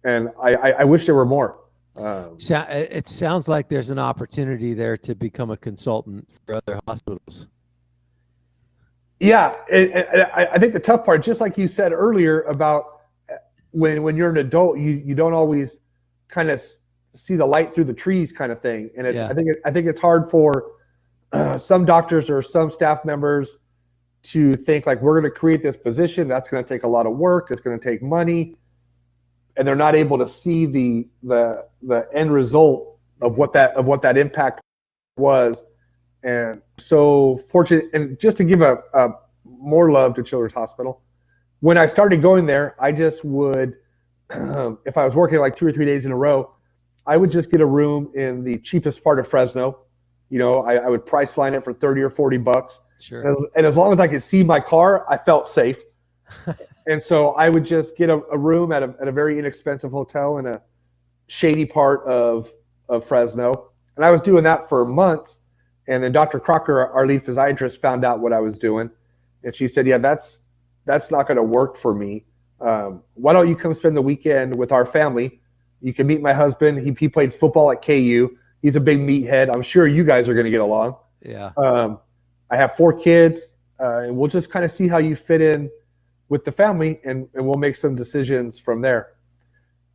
and I wish there were more. It sounds like there's an opportunity there to become a consultant for other hospitals. Yeah, I think the tough part, just like you said earlier about when you're an adult, you don't always kind of see the light through the trees kind of thing. And I think it's hard for some doctors or some staff members to think like, we're going to create this position that's going to take a lot of work, it's going to take money, and they're not able to see the end result of what that impact was. And so fortunate, and just to give a more love to Children's Hospital, when I started going there, I just would, if I was working like 2 or 3 days in a row, I would just get a room in the cheapest part of Fresno. I would price line it for $30 or $40. Sure. And as long as I could see my car, I felt safe. And so I would just get a room at a very inexpensive hotel in a shady part of Fresno. And I was doing that for months. And then Dr. Crocker, our lead physiatrist, found out what I was doing. And she said, yeah, that's not going to work for me. Why don't you come spend the weekend with our family? You can meet my husband. He played football at KU. He's a big meathead. I'm sure you guys are going to get along. Yeah. I have 4 kids. and we'll just kind of see how you fit in with the family, and we'll make some decisions from there.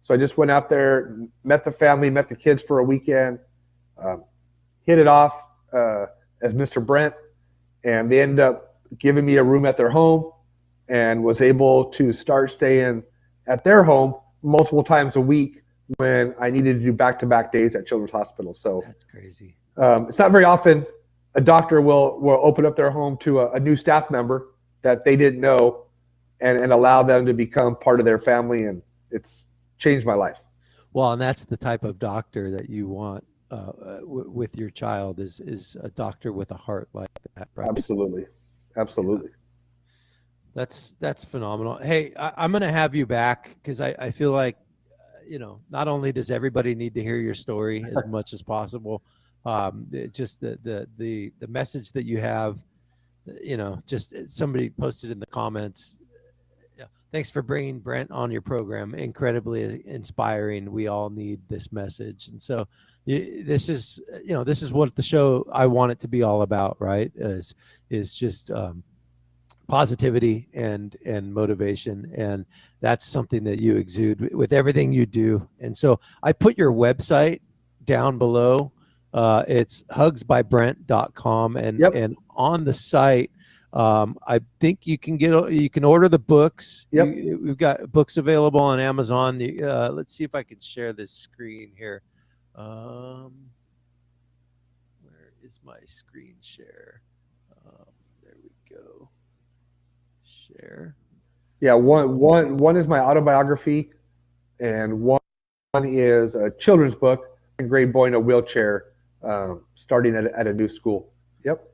So I just went out there, met the family, met the kids for a weekend, hit it off as Mr. Brent, and they ended up giving me a room at their home, and was able to start staying at their home multiple times a week when I needed to do back-to-back days at Children's Hospital. So That's crazy. it's not very often a doctor will open up their home to a new staff member that they didn't know, and allow them to become part of their family, and it's changed my life. Well, and that's the type of doctor that you want with your child is a doctor with a heart like that. Right? Absolutely. Absolutely. That's phenomenal. Hey, I'm going to have you back because I feel like, not only does everybody need to hear your story as much as possible, just the message that you have, just somebody posted in the comments. Thanks for bringing Brent on your program. Incredibly inspiring. We all need this message. And so this is what the show, I want it to be all about, right? Is just positivity and motivation. And that's something that you exude with everything you do. And so I put your website down below. It's hugsbybrent.com. And on the site, I think you can order the books. Yep. We've got books available on Amazon. Let's see if I can share this screen here. Where is my screen share? There we go. Share. Yeah, one is my autobiography, and one is a children's book, Grade Boy in a Wheelchair, starting at a new school. Yep.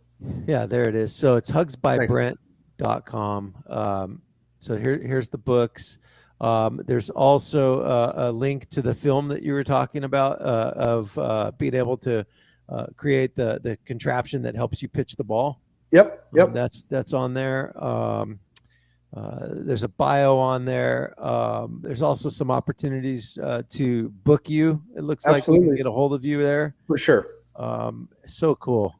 Yeah, there it is. So it's hugsbybrent.com. So here's the books. There's also a link to the film that you were talking about of being able to create the contraption that helps you pitch the ball. Yep. That's on there. There's a bio on there. There's also some opportunities to book you. It looks like we can get a hold of you there. For sure. So cool.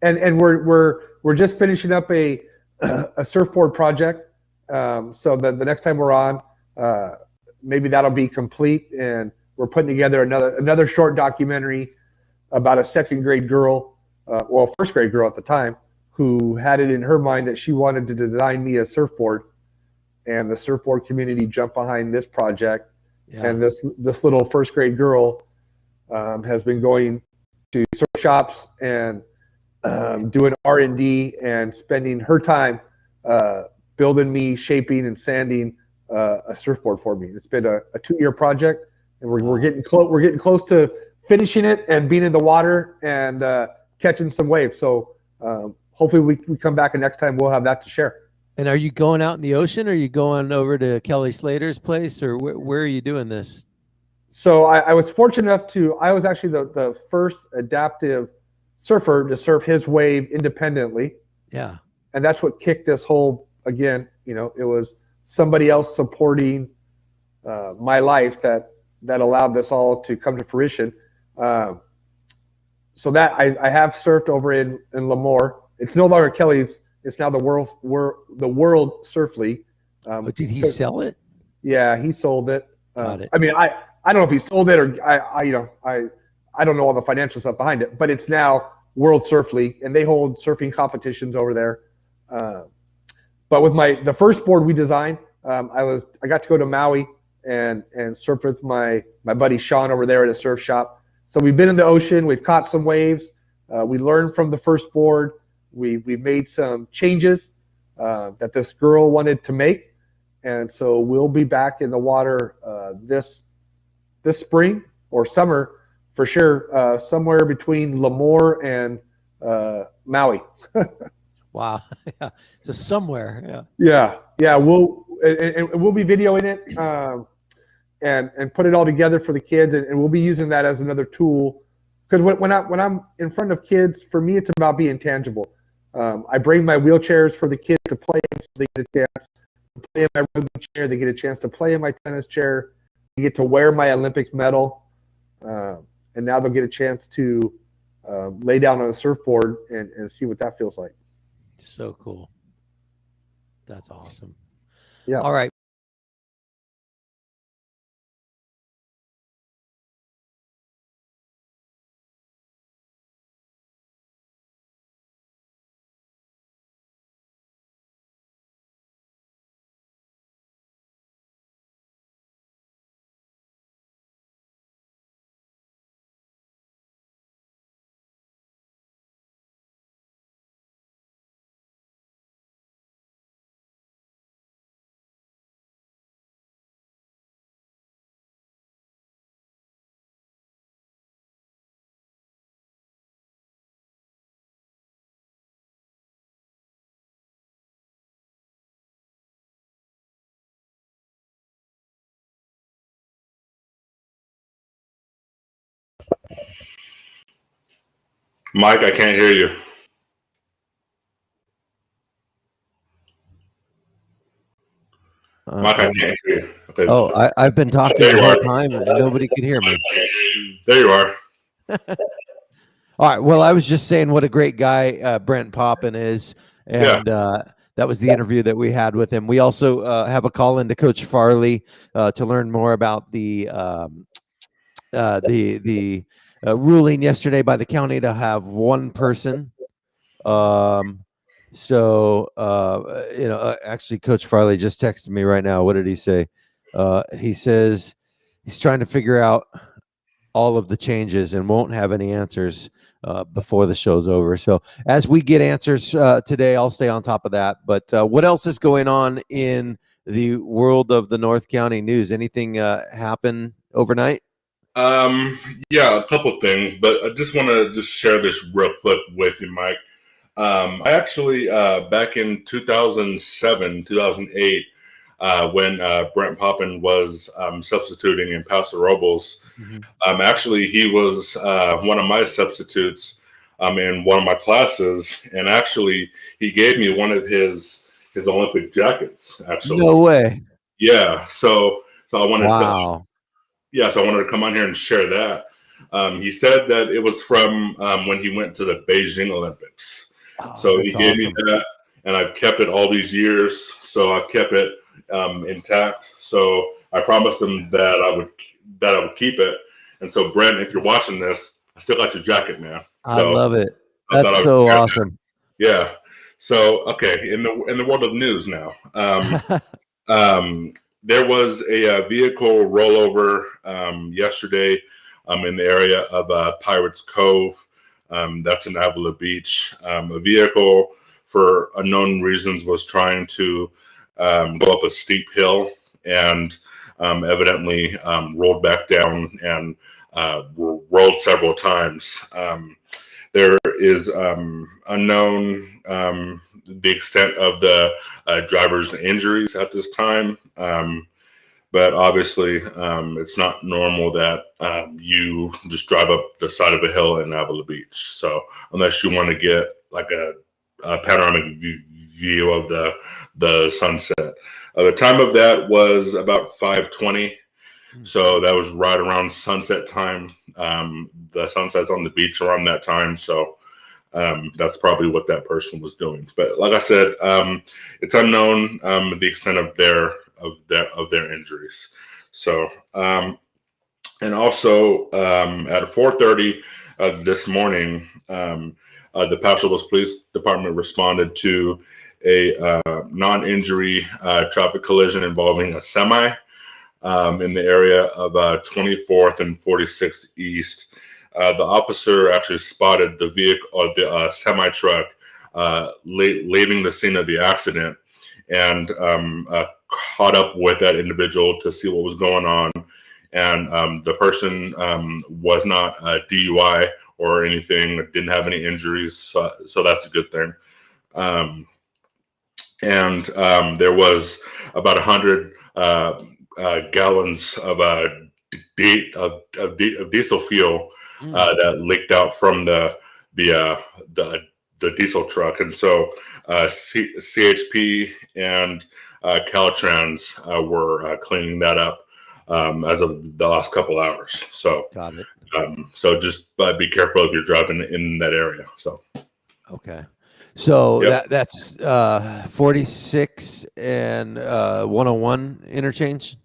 And we're just finishing up a surfboard project. So the next time we're on, maybe that'll be complete, and we're putting together another short documentary about a second grade girl, first grade girl at the time, who had it in her mind that she wanted to design me a surfboard, and the surfboard community jumped behind this project. Yeah. And this little first grade girl has been going to surf shops and doing R&D and spending her time building me, shaping and sanding a surfboard for me. It's been a 2-year project, and we're getting close. We're getting close to finishing it and being in the water and catching some waves. So hopefully we come back, and next time we'll have that to share. And are you going out in the ocean, or are you going over to Kelly Slater's place, or where are you doing this? So I was fortunate enough I was actually the first adaptive surfer to surf his wave independently. Yeah. And that's what kicked this whole, again, it was somebody else supporting my life that allowed this all to come to fruition. So that I have surfed over in Lemoore. It's no longer Kelly's. It's now the World Surf League. Did he sell it? Yeah, he sold it. Got it. I mean, I don't know if he sold it, or I don't know all the financial stuff behind it, but it's now World Surf League, and they hold surfing competitions over there. But with the first board we designed, I got to go to Maui and surf with my buddy Sean over there at a surf shop. So we've been in the ocean, we've caught some waves, we learned from the first board, we've made some changes that this girl wanted to make, and so we'll be back in the water this spring or summer for sure, somewhere between Lemoore and Maui. Wow. Yeah. So somewhere. Yeah. We'll be videoing it and put it all together for the kids, and we'll be using that as another tool. Because when I'm in front of kids, for me, it's about being tangible. I bring my wheelchairs for the kids to play in, so they get a chance to play in my rugby chair. They get a chance to play in my tennis chair. They get to wear my Olympic medal. And now they'll get a chance to lay down on a surfboard and see what that feels like. So cool. That's awesome. Yeah. All right. Mike, I can't hear you. Mike, I can't hear you. Okay. Oh, I've been talking There the you whole are. time and nobody could hear me. There you are. All right. Well, I was just saying what a great guy Brent Poppin is, and that was the interview that we had with him. We also have a call into Coach Farley to learn more about the ruling yesterday by the county to have one person. Actually, Coach Farley just texted me right now. What did he say? He says he's trying to figure out all of the changes and won't have any answers before the show's over. So as we get answers today, I'll stay on top of that. But what else is going on in the world of the North County news? Anything happen overnight? Yeah, a couple things, but I just want to just share this real quick with you, Mike. I actually, back in 2007, 2008, when Brent Poppin was substituting in Paso Robles, actually, he was one of my substitutes in one of my classes, and actually, he gave me one of his Olympic jackets. Actually, No way. yeah. So I wanted Wow. so I wanted to come on here and share that. He said that it was from when he went to the Beijing Olympics. Oh, So that's he gave me awesome. that, and I've kept it all these years. So I've kept it intact. So I promised him that I would keep it. And so, Brent, if you're watching this, I still got your jacket, man. I So love it. I thought That's I would so share that. awesome. Yeah. So okay, in the world of news now, there was a vehicle rollover yesterday in the area of Pirates Cove. That's in Avila Beach. A vehicle, for unknown reasons, was trying to go up a steep hill and evidently rolled back down and rolled several times. There is unknown the extent of the driver's injuries at this time. But obviously, it's not normal that you just drive up the side of a hill in Avila Beach. So unless you want to get like a panoramic view of the sunset. The time of that was about 5:20. So that was right around sunset time. The sunset's on the beach around that time. So that's probably what that person was doing. But like I said, it's unknown the extent of their injuries. So and also at 4:30 this morning, the Paso Robles Police Department responded to a non-injury traffic collision involving a semi in the area of 24th and 46th East. The officer actually spotted the vehicle, or the semi truck, leaving the scene of the accident, and caught up with that individual to see what was going on. And the person was not DUI or anything; didn't have any injuries, so that's a good thing. And there was about 100 gallons of diesel fuel that leaked out from the diesel truck, and so CHP and Caltrans were cleaning that up as of the last couple hours. So, Got it. So just be careful if you're driving in that area. So, Okay. So Yep. that's 46 and 101 interchange.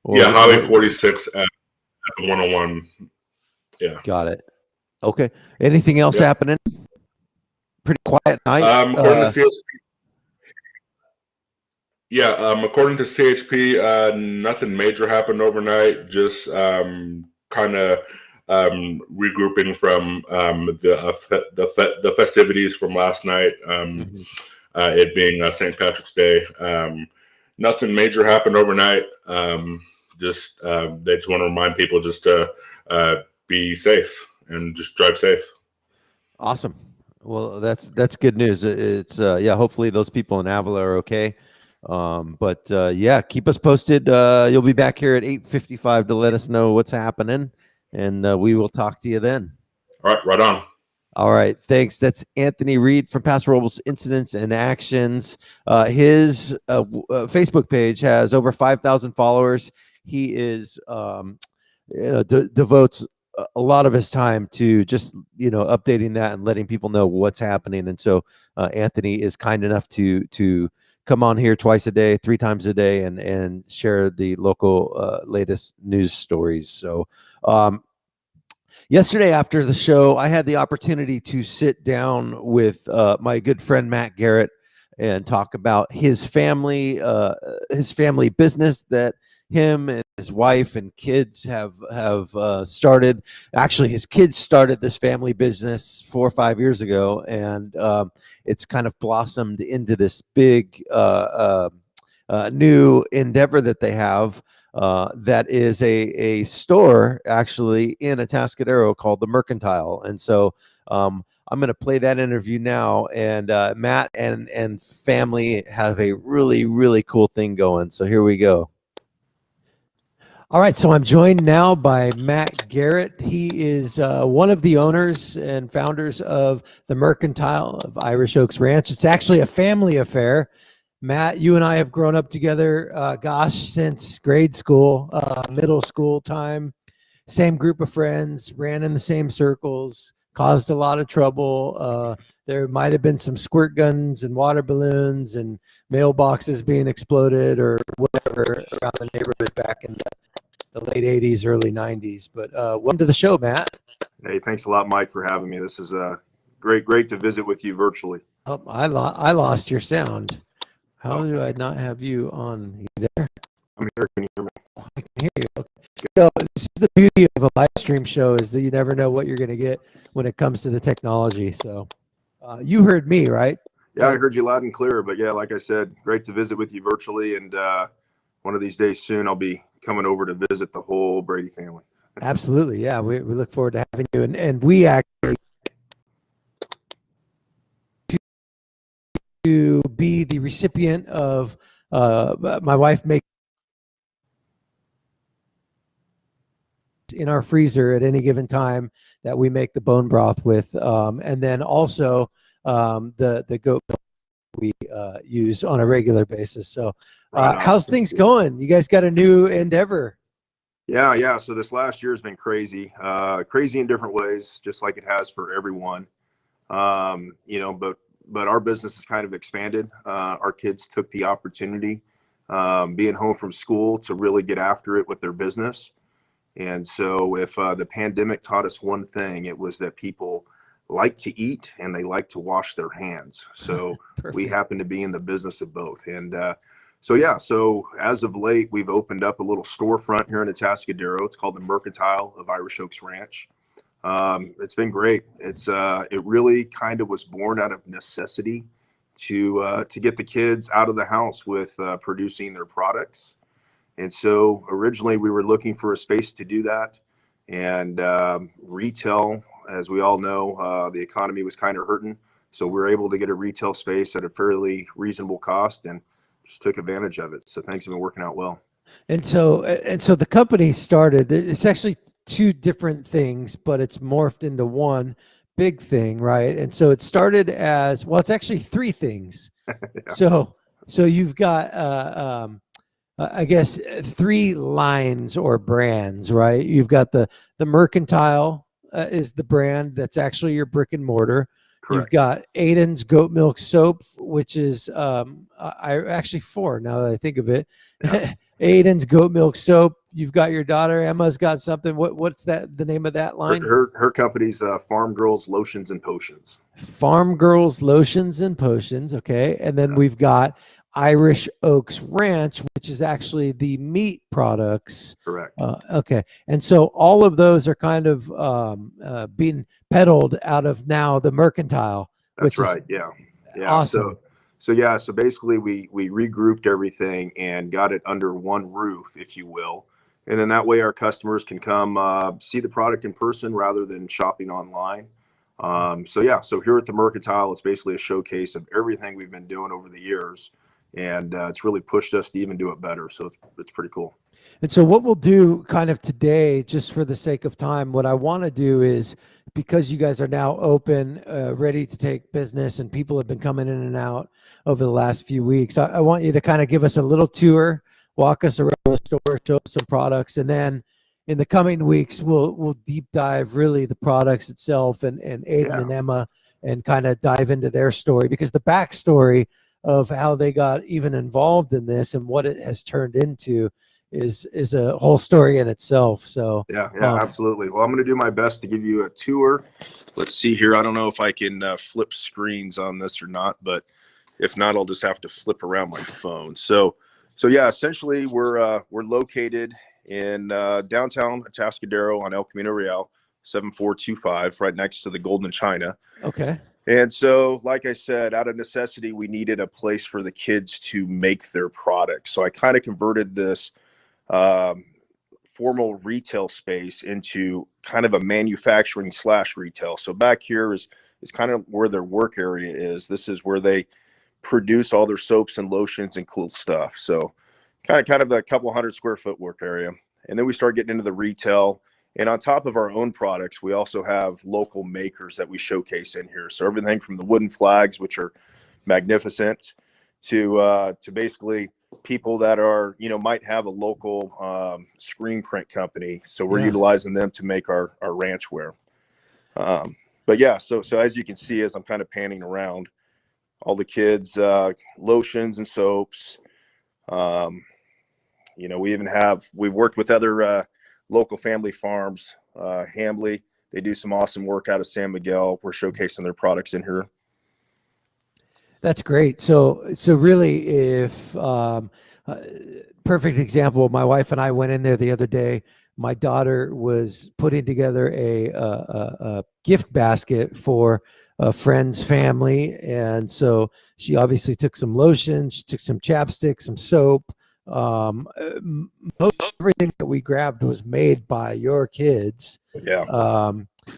Yeah, Highway what- 46 at the 101. Yeah. Got it. Okay. Anything else Yep. happening? Pretty quiet night. According to CHP, according to CHP, nothing major happened overnight. Just kind of regrouping from the festivities from last night. It being St. Patrick's Day. Nothing major happened overnight. They just want to remind people just to be safe and just drive safe. Awesome. Well, that's good news. It's hopefully those people in Avila are okay. But keep us posted. You'll be back here at 8:55 to let us know what's happening, and we will talk to you then. All right, right on. All right, thanks. That's Anthony Reed from Paso Robles Incidents and Actions. His Facebook page has over 5,000 followers. He is, devotes a lot of his time to just updating that and letting people know what's happening. And so Anthony is kind enough to come on here twice a day, 3 times a day, and share the local latest news stories. So yesterday after the show, I had the opportunity to sit down with my good friend Matt Garrett and talk about his family business that him and his wife and kids have started. Actually, his kids started this family business 4 or 5 years ago, and it's kind of blossomed into this big new endeavor that they have. That is a store actually in Atascadero called the Mercantile. And so I'm going to play that interview now. And Matt and family have a really, really cool thing going. So here we go. All right, so I'm joined now by Matt Garrett. He is one of the owners and founders of the Mercantile of Irish Oaks Ranch. It's actually a family affair. Matt, you and I have grown up together, since grade school, middle school time. Same group of friends, ran in the same circles, caused a lot of trouble. There might have been some squirt guns and water balloons and mailboxes being exploded or whatever around the neighborhood back in the late 80s, early 90s. But welcome to the show, Matt. Hey, thanks a lot, Mike, for having me. This is great to visit with you virtually. Oh, I lost your sound. How do I not have you on? You there? I'm here. Can you hear me? Oh, I can hear you. Okay. So this is the beauty of a live stream show, is that you never know what you're going to get when it comes to the technology. So you heard me, right? Yeah, I heard you loud and clear. But yeah, like I said, great to visit with you virtually. And one of these days soon, I'll be coming over to visit the whole Brady family. Absolutely. Yeah, we look forward to having you. And we actually to be the recipient of my wife make in our freezer at any given time that we make the bone broth with, and then also the goat milk we use on a regular basis. So how's things going? You guys got a new endeavor? Yeah. So this last year has been crazy in different ways, just like it has for everyone. But our business has kind of expanded. Our kids took the opportunity, being home from school, to really get after it with their business. And so if the pandemic taught us one thing, it was that people like to eat and they like to wash their hands. So we happen to be in the business of both. And so as of late, we've opened up a little storefront here in Atascadero. It's called the Mercantile of Irish Oaks Ranch. It's been great. It really kind of was born out of necessity to get the kids out of the house with producing their products. And so originally we were looking for a space to do that. And retail, as we all know, the economy was kind of hurting. So we were able to get a retail space at a fairly reasonable cost and just took advantage of it. So things have been working out well. And so the company started, it's actually 2 different things, but it's morphed into one big thing, right? And so it started as, well, it's actually 3 things. Yeah. So you've got, I guess 3 lines or brands, right? You've got the Mercantile is the brand that's actually your brick and mortar. You've Correct. got Aiden's goat milk soap, which is I actually four now that I think of it. Yeah. Aiden's goat milk soap. You've got your daughter Emma's got something. What's that? The name of that line? Her company's Farm Girls Lotions and Potions. Farm Girls Lotions and Potions. Okay, and then Yeah. we've got Irish Oaks Ranch, which is actually the meat products. Correct. Okay, and so all of those are kind of being peddled out of now the Mercantile. That's which is right. Yeah. Yeah. awesome. So basically we regrouped everything and got it under one roof, if you will. And then that way our customers can come see the product in person rather than shopping online. So here at the Mercantile, it's basically a showcase of everything we've been doing over the years. And it's really pushed us to even do it better. So it's pretty cool. And so what we'll do kind of today, just for the sake of time, what I want to do is, because you guys are now open, ready to take business, and people have been coming in and out over the last few weeks, I want you to kind of give us a little tour, walk us around the store, show us some products, and then in the coming weeks, we'll deep dive really the products itself and Aiden and Emma, and kind of dive into their story, because the backstory of how they got even involved in this and what it has turned into is a whole story in itself. So yeah, absolutely. Well, I'm going to do my best to give you a tour. Let's see here. I don't know if I can flip screens on this or not, but if not, I'll just have to flip around my phone. So yeah, essentially we're located in downtown Atascadero on El Camino Real, 7425, right next to the Golden China. Okay. And so, like I said, out of necessity, we needed a place for the kids to make their products. So I kind of converted this formal retail space into kind of a manufacturing / retail. So back here is kind of where their work area is. This is where they produce all their soaps and lotions and cool stuff. So kind of a couple 100 square foot work area. And then we start getting into the retail. And on top of our own products, we also have local makers that we showcase in here. So everything from the wooden flags, which are magnificent, to basically people that are, might have a local screen print company. So we're utilizing them to make our ranch wear. But yeah, so as you can see, as I'm kind of panning around, all the kids' lotions and soaps. We've worked with other local family farms, Hambly. They do some awesome work out of San Miguel. We're showcasing their products in here. That's great. So really, if perfect example, my wife and I went in there the other day. My daughter was putting together a gift basket for a friend's family, and so she obviously took some lotion, she took some chapstick, some soap. Most everything that we grabbed was made by your kids. Yeah.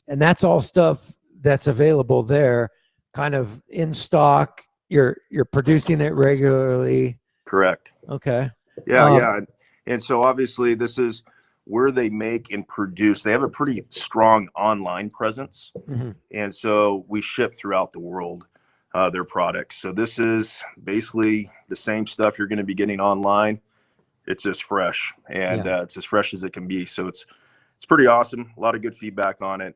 And that's all stuff that's available there, kind of in stock. You're producing it regularly. Correct. Okay. Yeah. And so obviously this is where they make and produce. They have a pretty strong online presence. Mm-hmm. And so we ship throughout the world their products. So this is basically the same stuff you're going to be getting online. It's as fresh, and it's as fresh as it can be. So it's pretty awesome. A lot of good feedback on it.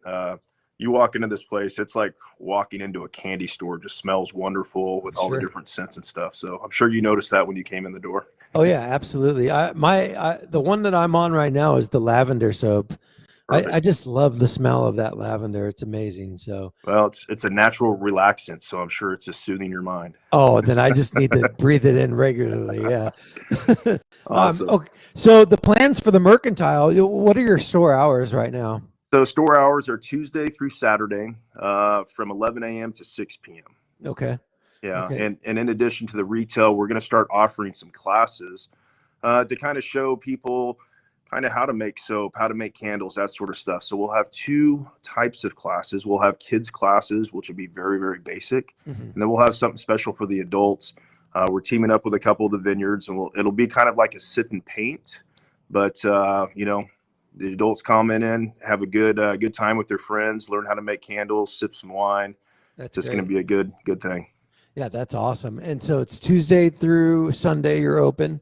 You walk into this place, it's like walking into a candy store. It just smells wonderful with all the different scents and stuff. So I'm sure you noticed that when you came in the door. Oh yeah, absolutely. The one that I'm on right now is the lavender soap. I just love the smell of that lavender. It's amazing. So well, it's a natural relaxant, so I'm sure it's just soothing your mind. Oh, then I just need to breathe it in regularly. Yeah. Awesome. Okay. So the plans for the Mercantile, what are your store hours right now? So store hours are Tuesday through Saturday from 11 a.m. to 6 p.m. Okay. Yeah. Okay. And in addition to the retail, we're going to start offering some classes to kind of show people kind of how to make soap, how to make candles, that sort of stuff. So we'll have two types of classes. We'll have kids classes, which will be very, very basic. Mm-hmm. And then we'll have something special for the adults. We're teaming up with a couple of the vineyards, and it'll be kind of like a sip and paint, but the adults come in, have a good time with their friends, learn how to make candles, sip some wine. That's just going to be a good thing. Yeah, that's awesome. And so it's Tuesday through Sunday you're open.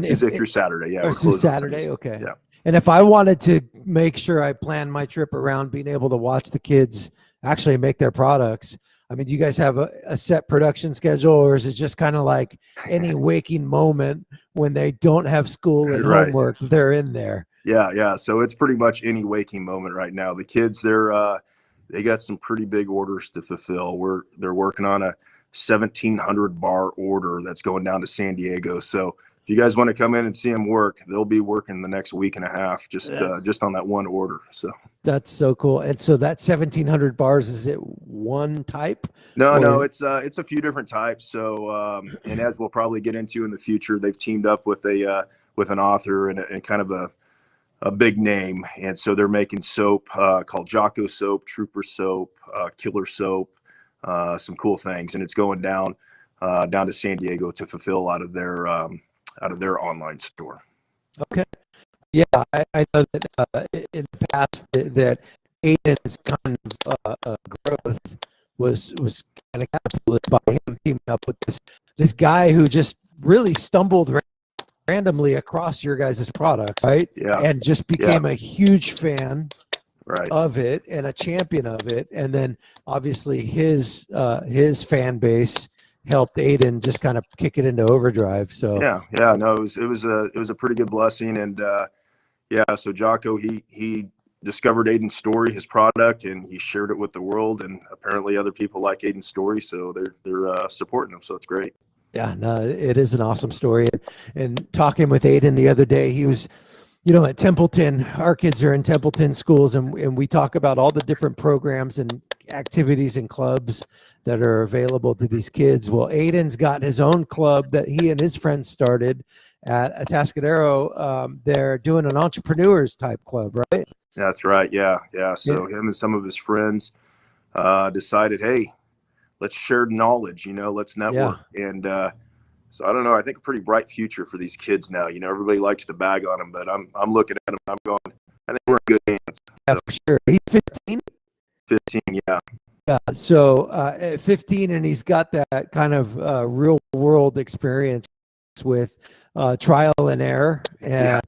Tuesday through Saturday. Yeah. Or through Saturday. Okay. Yeah. And if I wanted to make sure I plan my trip around being able to watch the kids actually make their products, I mean, do you guys have a set production schedule, or is it just kind of like any waking moment when they don't have school and Right. homework, they're in there? Yeah. So it's pretty much any waking moment right now. The kids, they got some pretty big orders to fulfill. They're working on a 1,700 bar order that's going down to San Diego. So if you guys want to come in and see them work, they'll be working the next week and a half just on that one order. So That's so cool. And so that 1,700 bars, is it one type? no, it's a few different types. So and as we'll probably get into in the future, they've teamed up with an author and kind of a big name, and so they're making soap called Jocko soap, Trooper soap, Killer soap, some cool things, and it's going down to San Diego to fulfill out of their online store. Okay. Yeah, I know that in the past that Aiden's kind of growth was kind of catapulted by him teaming up with this guy who just really stumbled randomly across your guys' products, right? Yeah. And just became a huge fan Right. of it and a champion of it. And then obviously his fan base helped Aiden just kind of kick it into overdrive. So Yeah. No, it was a pretty good blessing, and so Jocko he discovered Aiden's story, his product, and he shared it with the world, and apparently other people like Aiden's story, so they're supporting him. So it's great. yeah, no, it is an awesome story. And talking with Aiden the other day, he was, at Templeton. Our kids are in Templeton schools, and we talk about all the different programs and activities and clubs that are available to these kids. Well, Aiden's got his own club that he and his friends started at Atascadero. They're doing an entrepreneurs type club, right? That's right. Yeah. So him and some of his friends decided, hey, let's share knowledge, let's network. And so I don't know, I think a pretty bright future for these kids now. Everybody likes to bag on them, but I'm looking at them, I'm going, I think we're in good hands. Yeah, for sure. He's 15. 15, yeah. Yeah. So at 15, and he's got that kind of real world experience with trial and error and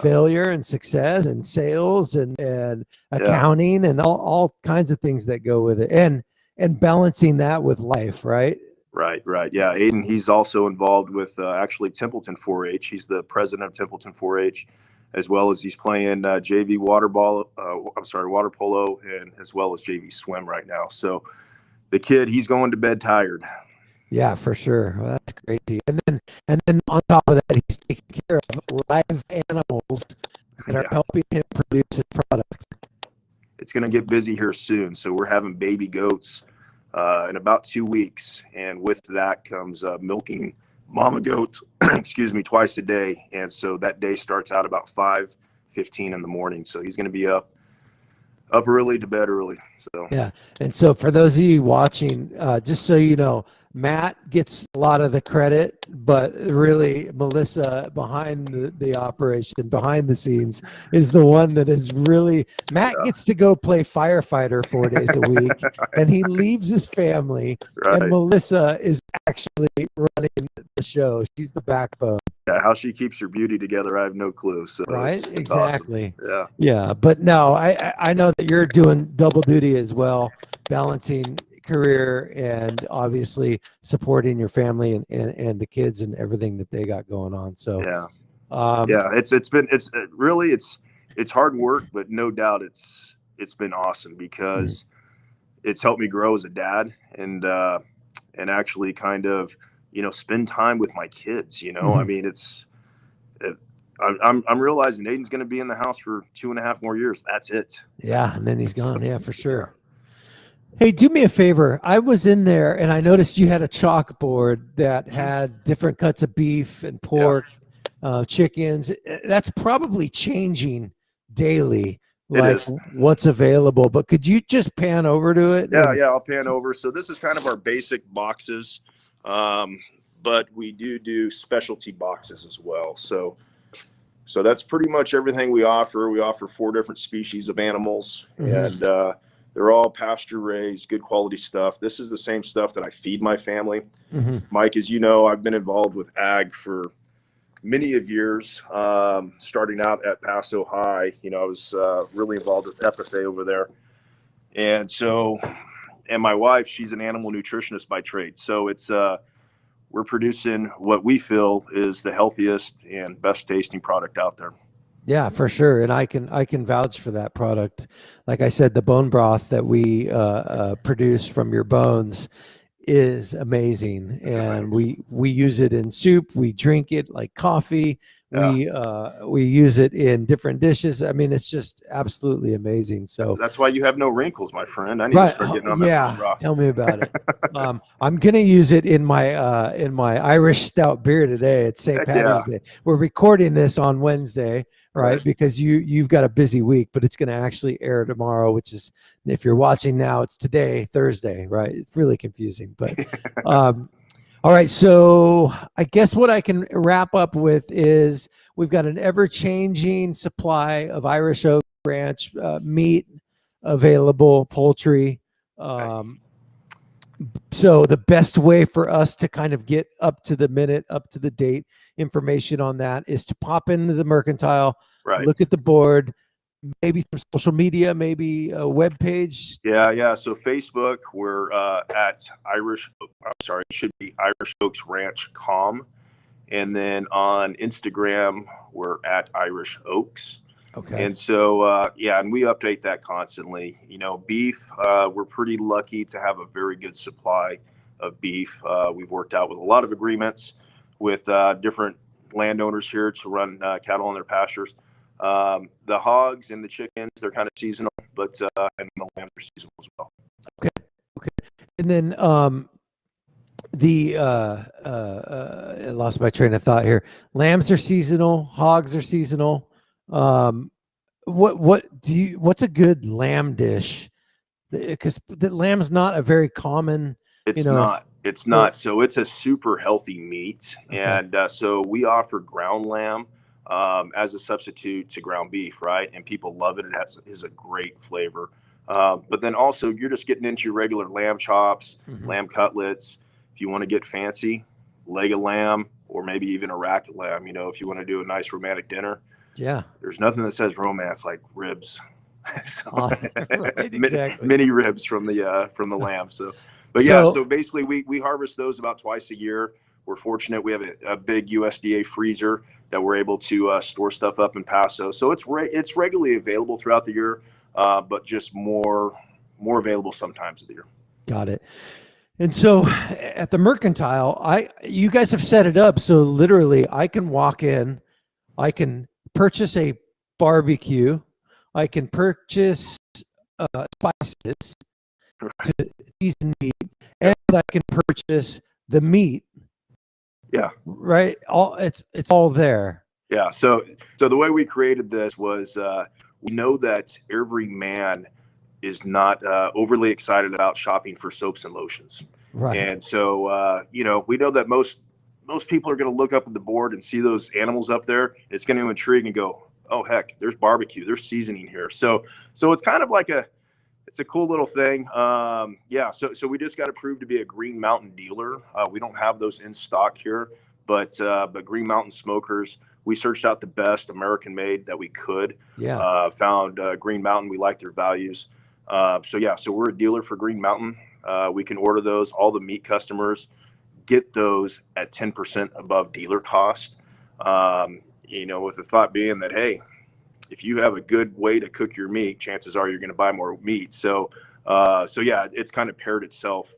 failure and success and sales and accounting and all kinds of things that go with it, and balancing that with life, right? Right. Yeah. Aiden, he's also involved with actually Templeton 4-H. He's the president of Templeton 4-H, as well as he's playing JV water polo, and as well as JV swim right now. So the kid, he's going to bed tired. Yeah, for sure. Well, that's great. And then on top of that, he's taking care of live animals that are helping him produce his product. It's going to get busy here soon. So we're having baby goats in about 2 weeks. And with that comes milking mama goats, twice a day. And so that day starts out about 5:15 in the morning. So he's going to be up early to bed early. So yeah. And so for those of you watching, just so you know, Matt gets a lot of the credit, but really Melissa behind the operation, behind the scenes, is the one that is really, Matt gets to go play firefighter 4 days a week, and he leaves his family, and Melissa is actually running the show. She's the backbone. Yeah, how she keeps her beauty together, I have no clue. So right, it's exactly. Awesome. Yeah. But no, I know that you're doing double duty as well, balancing career and obviously supporting your family and the kids and everything that they got going on. So it's hard work, but no doubt it's been awesome because it's helped me grow as a dad and actually kind of spend time with my kids. I mean, I'm realizing Aiden's going to be in the house for 2.5 more years. That's it. Yeah, and then he's gone. Yeah, for sure. Hey, do me a favor. I was in there and I noticed you had a chalkboard that had different cuts of beef and pork, chickens. That's probably changing daily, like what's available. But could you just pan over to it? Yeah, I'll pan over. So this is kind of our basic boxes, but we do specialty boxes as well. So that's pretty much everything we offer. We offer 4 different species of animals, and they're all pasture raised, good quality stuff. This is the same stuff that I feed my family. Mike, as you know, I've been involved with ag for many of years, starting out at Paso High. I was really involved with FFA over there. And so and my wife, she's an animal nutritionist by trade. So it's we're producing what we feel is the healthiest and best tasting product out there. Yeah, for sure. And I can vouch for that product. Like I said, the bone broth that we produce from your bones is amazing, and we use it in soup. We drink it like coffee. We use it in different dishes. I mean, it's just absolutely amazing. So that's why you have no wrinkles, my friend. I need to start getting on that bone broth. Tell me about it. I'm gonna use it in my Irish stout beer today. It's St. Patty's Day. We're recording this on Wednesday, right? Because you've got a busy week, but it's gonna actually air tomorrow, which is, if you're watching now, it's today, Thursday, right? It's really confusing, but all right, so I guess what I can wrap up with is we've got an ever-changing supply of Irish Oak Ranch meat available, poultry. So the best way for us to kind of get up to the minute, up to the date information on that is to pop into the Mercantile, look at the board, maybe some social media, maybe a web page. Yeah. So Facebook, we're at it should be Irish Oaks Ranch Com. And then on Instagram, we're at Irish Oaks. Okay. And so, and we update that constantly. You know, beef, we're pretty lucky to have a very good supply of beef. We've worked out with a lot of agreements with different landowners here to run cattle on their pastures. The hogs and the chickens, they're kind of seasonal, but and the lambs are seasonal as well. Okay. And then I lost my train of thought here. Lambs are seasonal, hogs are seasonal. What's a good lamb dish? Because the lamb's not a very common. It's not. So it's a super healthy meat, and so we offer ground lamb as a substitute to ground beef, right? And people love it. It is a great flavor. But then also you're just getting into your regular lamb chops, lamb cutlets. If you want to get fancy, leg of lamb, or maybe even a rack of lamb, you know, if you want to do a nice romantic dinner. Yeah. There's nothing that says romance like ribs. Exactly. Mini ribs from the lamb. So basically we harvest those about twice a year. We're fortunate we have a big USDA freezer that we're able to store stuff up in Paso. So it's regularly available throughout the year, but just more available sometimes of the year. Got it. And so at the Mercantile, you guys have set it up so literally I can walk in, I can purchase a barbecue, I can purchase spices to season meat, and I can purchase the meat. Yeah. Right. It's all there. Yeah. So the way we created this was we know that every man is not overly excited about shopping for soaps and lotions. Right. And so, we know that most people are going to look up at the board and see those animals up there. It's going to intrigue and go, oh, heck, there's barbecue, there's seasoning here. So it's kind of like it's a cool little thing. So we just got approved to be a Green Mountain dealer. We don't have those in stock here, but Green Mountain Smokers, we searched out the best American made that we could. Yeah. Found Green Mountain. We like their values. So we're a dealer for Green Mountain. We can order those. All the meat customers get those at 10% above dealer cost. With the thought being that, hey, if you have a good way to cook your meat, chances are you're going to buy more meat. So it's kind of paired itself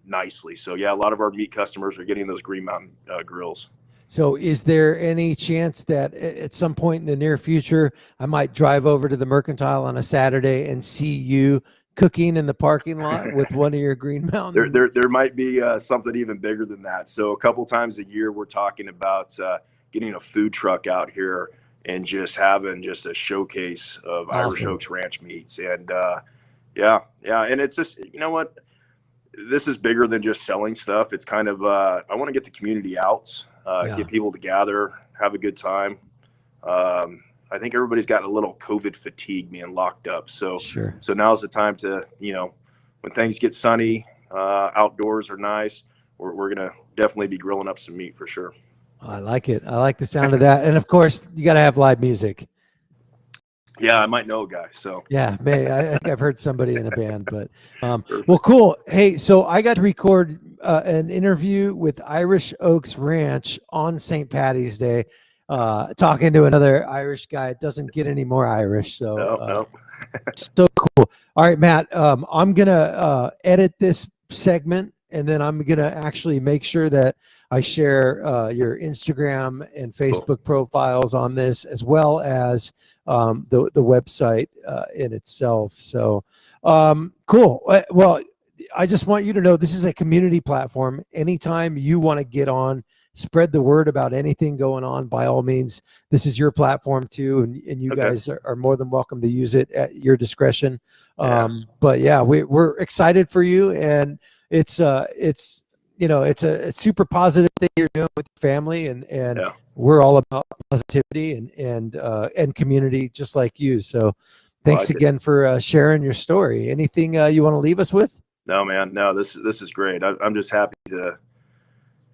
nicely. So a lot of our meat customers are getting those Green Mountain grills. So is there any chance that at some point in the near future, I might drive over to the Mercantile on a Saturday and see you cooking in the parking lot with one of your Green Mountain? There might be something even bigger than that. So a couple times a year, we're talking about getting a food truck out here and just having just a showcase of Awesome. Irish Oaks Ranch meats. And and it's just, you know what, this is bigger than just selling stuff. It's kind of, I want to get the community out, get people to gather, have a good time. I think everybody's got a little COVID fatigue being locked up. So, Sure. So now's the time to, when things get sunny, outdoors are nice, we're going to definitely be grilling up some meat for sure. I like it. I like the sound of that. And of course, you got to have live music. Yeah, I might know a guy. So Yeah, maybe. I think I've heard somebody in a band, but well, cool. Hey, so I got to record an interview with Irish Oaks Ranch on St. Patty's Day, talking to another Irish guy. It doesn't get any more Irish, so no. so cool. All right, Matt. I'm gonna edit this segment, and then I'm gonna actually make sure that I share your Instagram and Facebook profiles on this, as well as the website in itself. So cool. Well, I just want you to know this is a community platform. Anytime you want to get on, spread the word about anything going on, by all means, this is your platform too, and you Okay. guys are more than welcome to use it at your discretion. Yeah. But yeah, we're excited for you, and it's you know, it's a super positive thing you're doing with your family, and Yeah. we're all about positivity and community, just like you. So thanks again for sharing your story. Anything you want to leave us with? No, man. No, this is great. I'm just happy to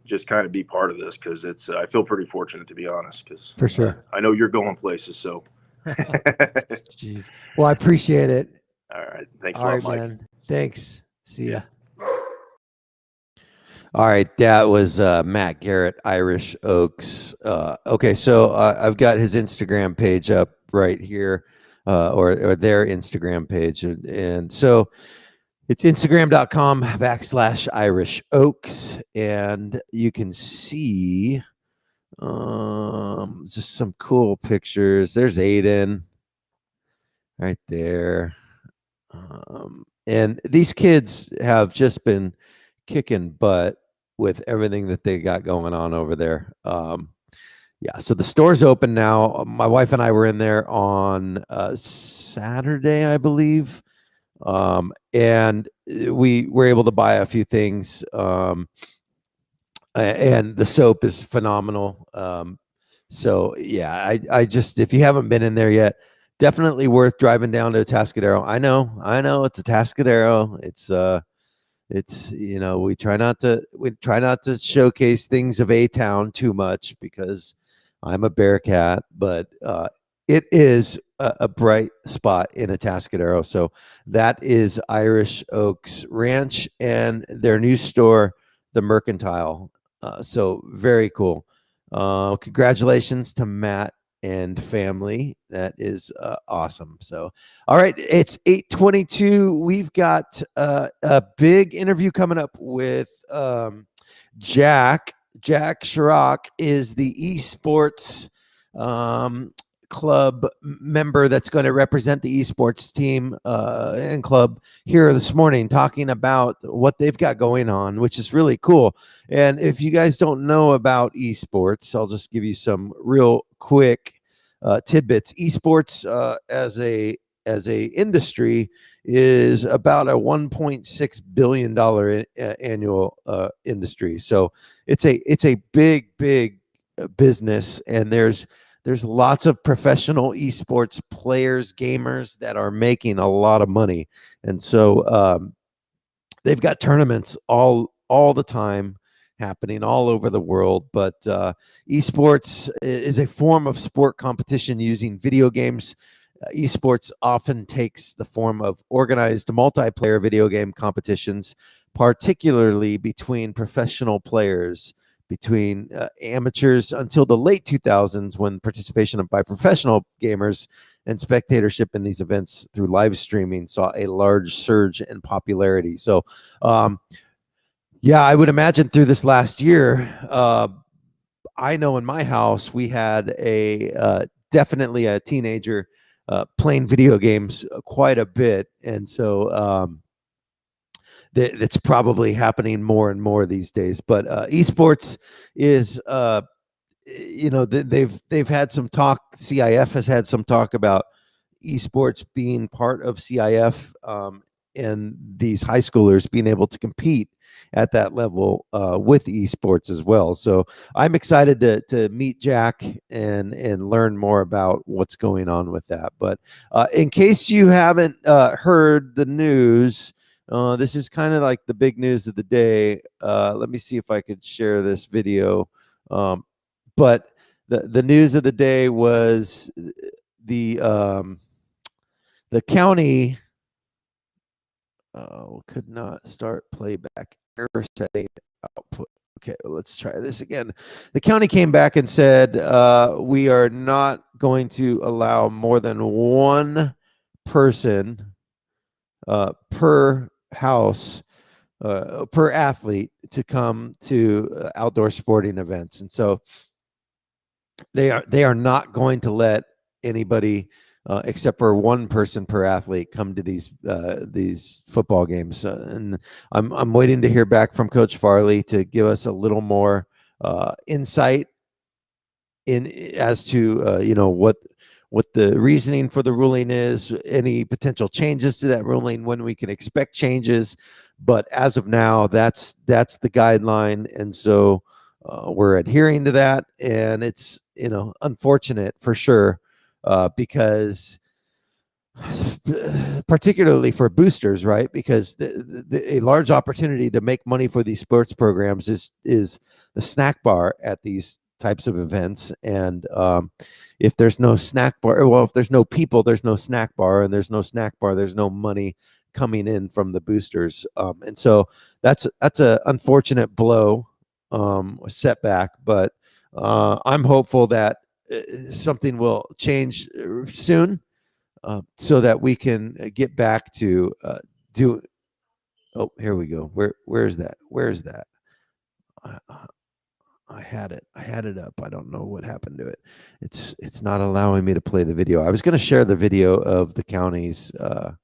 just kind of be part of this, because it's I feel pretty fortunate, to be honest, because For sure. I know you're going places. So Jeez. Well, I appreciate it. all right. Thanks a All lot, right, Mike. man. Thanks. See ya. Yeah. All right, that was Matt Garrett, Irish Oaks. Okay, so I've got his Instagram page up right here, or their Instagram page, and so it's Instagram.com/Irish Oaks, and you can see just some cool pictures. There's Aiden right there, and these kids have just been kicking butt with everything that they got going on over there. Yeah, so the store's open now. My wife and I were in there on Saturday, I believe, and we were able to buy a few things. And the soap is phenomenal. So yeah, I just, if you haven't been in there yet, definitely worth driving down to Atascadero. I know it's Atascadero. It's you know, we try not to showcase things of A-Town too much, because I'm a Bearcat, but it is a bright spot in Atascadero. So that is Irish Oaks Ranch and their new store, the Mercantile. So very cool. Congratulations to Matt and family. That is awesome. So all right, it's 8:22. We've got a big interview coming up with Jack Chirac. Is the esports club member that's going to represent the esports team and club here this morning, talking about what they've got going on, which is really cool. And if you guys don't know about esports, I'll just give you some real quick tidbits. Esports as a industry is about a $1.6 billion annual industry. So it's a big business, and there's lots of professional esports players, gamers that are making a lot of money. And so they've got tournaments all the time happening all over the world. But esports is a form of sport competition using video games. Esports often takes the form of organized multiplayer video game competitions, particularly between professional players, between amateurs, until the late 2000s, when participation by professional gamers and spectatorship in these events through live streaming saw a large surge in popularity. So yeah, I would imagine through this last year, I know in my house we had definitely a teenager playing video games quite a bit, and so that's probably happening more and more these days. But esports is, you know, they've had some talk. CIF has had some talk about esports being part of CIF, and these high schoolers being able to compete at that level with esports as well. So I'm excited to meet Jack and learn more about what's going on with that. But in case you haven't heard the news, this is kind of like the big news of the day. Let me see if I could share this video. But the news of the day was the the county could not start playback. Error setting output. Okay, let's try this again. The county came back and said, we are not going to allow more than one person per house, per athlete to come to outdoor sporting events. And so they are not going to let anybody except for one person per athlete come to these football games. And I'm waiting to hear back from Coach Farley to give us a little more insight in as to what the reasoning for the ruling is, any potential changes to that ruling, when we can expect changes. But as of now, that's the guideline, and so we're adhering to that, and it's unfortunate for sure. Because particularly for boosters, right? Because a large opportunity to make money for these sports programs is the snack bar at these types of events. And if there's no snack bar, well, if there's no people, there's no snack bar, and there's no snack bar, there's no money coming in from the boosters. And so that's a unfortunate blow, setback, but I'm hopeful that something will change soon, so that we can get back to do. Oh, here we go. Where is that? Where is that? I had it up. I don't know what happened to it. It's not allowing me to play the video. I was going to share the video of the county's the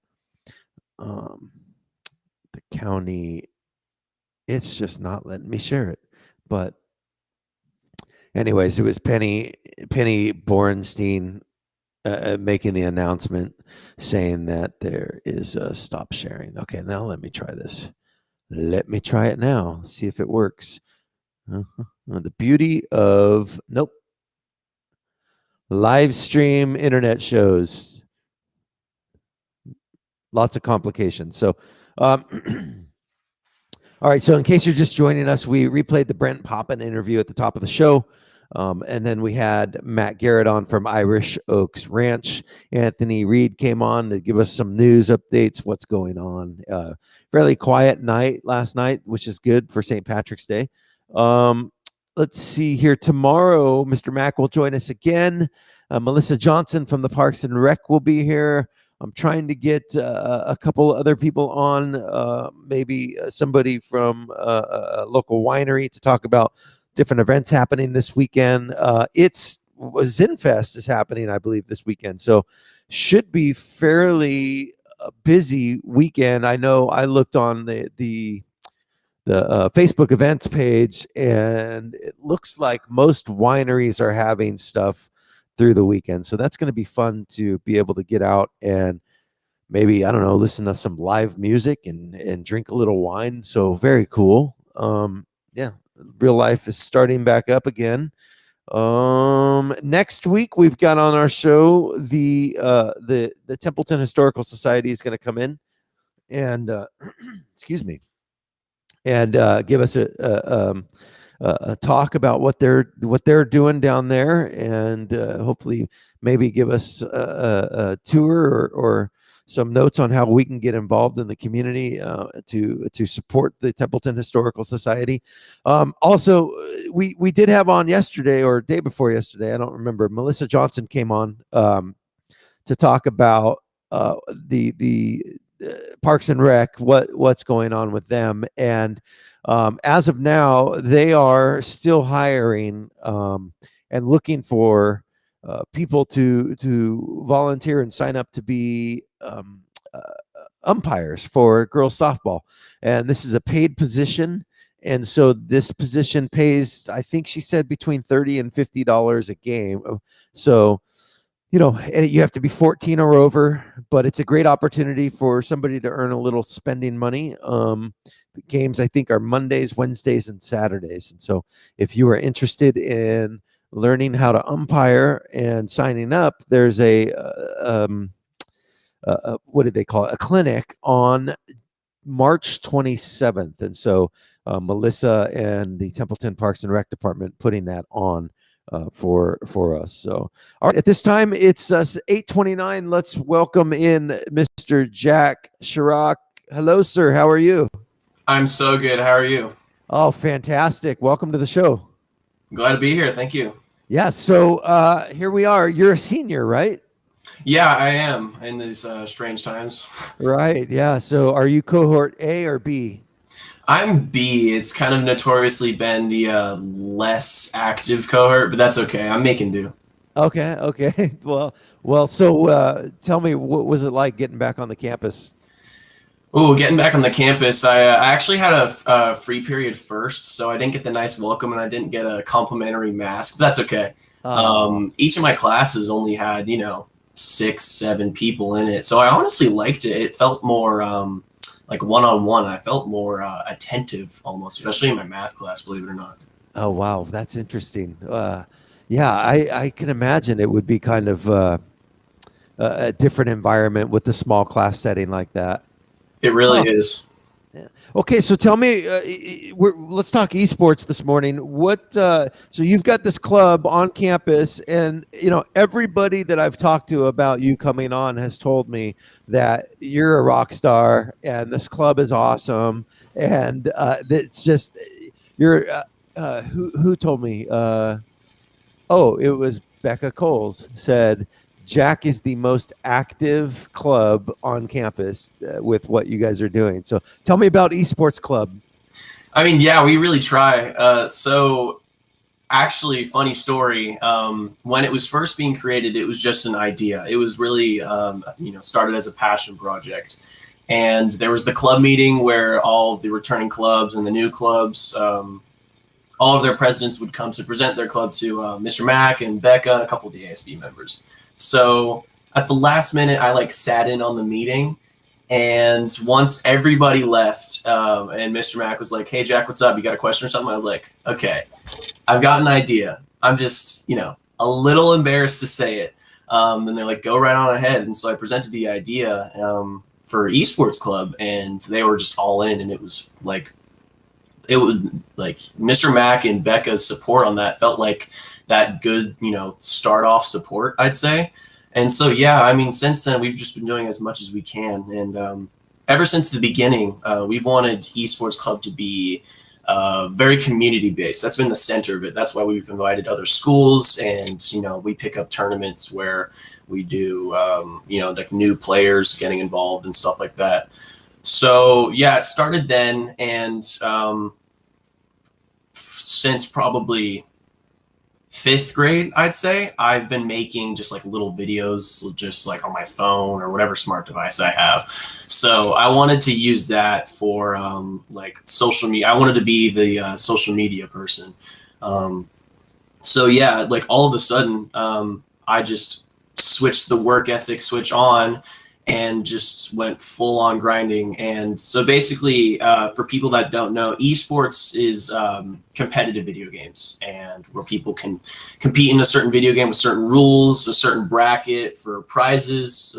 county. It's just not letting me share it. But anyways, it was Penny Borenstein making the announcement saying that there is a stop sharing. Okay, now let me try this. Let me try it now. See if it works. The beauty of live stream internet shows. Lots of complications. So, all right. So in case you're just joining us, we replayed the Brent Poppin interview at the top of the show. And then we had Matt Garrett on from Irish Oaks Ranch. Anthony Reed came on to give us some news updates, what's going on. Fairly quiet night last night, which is good for St. Patrick's Day. Let's see here. Tomorrow, Mr. Mack will join us again. Melissa Johnson from the Parks and Rec will be here. I'm trying to get a couple other people on, maybe somebody from a local winery to talk about different events happening this weekend. ZinFest is happening, I believe, this weekend. So should be fairly busy weekend. I know I looked on the Facebook events page, and it looks like most wineries are having stuff through the weekend. So that's going to be fun to be able to get out and maybe, I don't know, listen to some live music and drink a little wine. So very cool. Yeah, real life is starting back up again. Next week we've got on our show the Templeton Historical Society is going to come in and excuse me, and give us a talk about what they're doing down there, and hopefully maybe give us a tour or some notes on how we can get involved in the community to support the Templeton Historical Society. Also, we did have on yesterday or day before yesterday, I don't remember, Melissa Johnson came on to talk about the Parks and Rec, what's going on with them. And as of now, they are still hiring and looking for people to volunteer and sign up to be umpires for girls softball. And this is a paid position. And so this position pays, I think she said, between $30 and $50 a game. So, and you have to be 14 or over, but it's a great opportunity for somebody to earn a little spending money. The games, I think, are Mondays, Wednesdays, and Saturdays. And so if you are interested in learning how to umpire and signing up, there's what did they call it? A clinic on March 27th. And so Melissa and the Templeton Parks and Rec Department putting that on for us. So, all right, at this time it's 8:29. Let's welcome in Mr. Jack Chirac. Hello, sir. How are you? I'm so good. How are you? Oh, fantastic. Welcome to the show. Glad to be here. Thank you. Yeah. So here we are. You're a senior, right? Yeah, I am in these strange times. Right. Yeah. So are you cohort A or B? I'm B. It's kind of notoriously been the less active cohort, but that's okay. I'm making do. Okay. Okay. Well. So tell me, what was it like getting back on the campus? Oh, getting back on the campus, I actually had a free period first, so I didn't get the nice welcome and I didn't get a complimentary mask. But that's okay. Each of my classes only had 6, 7 people in it, so I honestly liked it. It felt more like one-on-one. I felt more attentive almost, especially in my math class, believe it or not. Oh, wow. That's interesting. Yeah, I can imagine it would be kind of a different environment with a small class setting like that. It really is. Yeah. Okay, so tell me, let's talk esports this morning. So you've got this club on campus, and everybody that I've talked to about you coming on has told me that you're a rock star, and this club is awesome, and it's just you're. Who told me? Oh, it was Becca Coles said. Jack is the most active club on campus with what you guys are doing. So tell me about Esports Club. I mean, yeah, we really try. So actually, funny story. When it was first being created, it was just an idea. It was really, started as a passion project. And there was the club meeting where all the returning clubs and the new clubs, all of their presidents would come to present their club to Mr. Mack and Becca and a couple of the ASB members. So at the last minute, I sat in on the meeting, and once everybody left, and Mr. Mack was like, "Hey Jack, what's up? You got a question or something?" I was like, "Okay, I've got an idea. I'm just, a little embarrassed to say it." And they're like, "Go right on ahead." And so I presented the idea for Esports Club, and they were just all in, and it was like Mr. Mack and Becca's support on that felt like that good, start off support, I'd say. And so, yeah, I mean, since then we've just been doing as much as we can. And ever since the beginning, we've wanted Esports Club to be very community based. That's been the center of it. That's why we've invited other schools, and, we pick up tournaments where we do, like new players getting involved and stuff like that. So yeah, it started then, and since probably 5th grade, I'd say, I've been making just little videos, just on my phone or whatever smart device I have. So I wanted to use that for social media. I wanted to be the social media person. So yeah, all of a sudden, I just switched the work ethic switch on and just went full on grinding. And so basically, for people that don't know, esports is competitive video games, and where people can compete in a certain video game with certain rules, a certain bracket for prizes,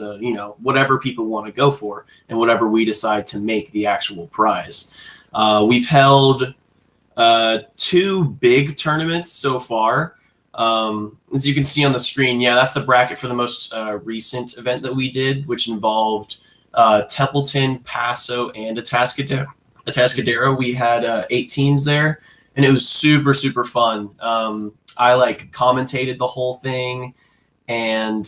whatever people want to go for, and whatever we decide to make the actual prize. We've held 2 big tournaments so far. As you can see on the screen, yeah, that's the bracket for the most recent event that we did, which involved Templeton, Paso, and Atascadero. We had 8 teams there, and it was super, super fun. I commentated the whole thing and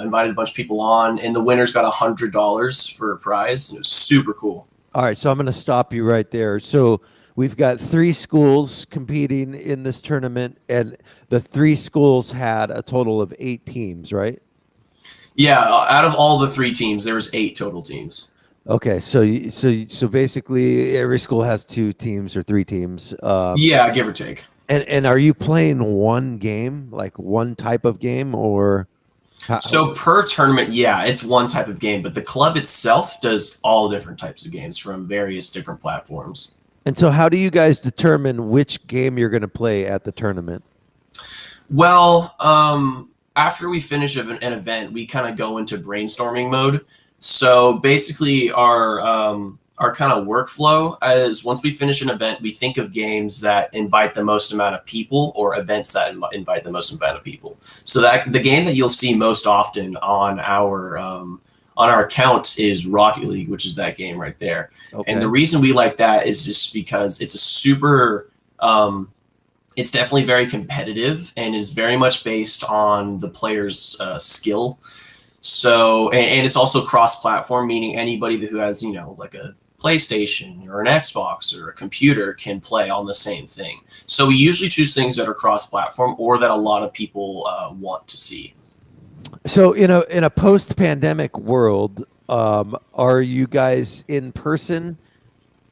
invited a bunch of people on, and the winners got $100 for a prize, and it was super cool. All right, so I'm going to stop you right there. So we've got 3 schools competing in this tournament, and the 3 schools had a total of 8 teams, right? Yeah, out of all the 3 teams, there was 8 total teams. Okay, so basically every school has 2 teams or 3 teams. Yeah, give or take. And are you playing one game, one type of game, or? So per tournament, yeah, it's one type of game, but the club itself does all different types of games from various different platforms. And so how do you guys determine which game you're going to play at the tournament? Well, after we finish an event, we kind of go into brainstorming mode. So basically our our kind of workflow is once we finish an event, we think of games that invite the most amount of people or events that invite the most amount of people. So that the game that you'll see most often on our account is Rocket League, which is that game right there. Okay. And the reason we like that is just because it's a super, it's definitely very competitive and is very much based on the player's skill. So, and it's also cross-platform, meaning anybody who has, you know, like a PlayStation or an Xbox or a computer can play on the same thing. So we usually choose things that are cross-platform or that a lot of people want to see. So in a post-pandemic world, are you guys in person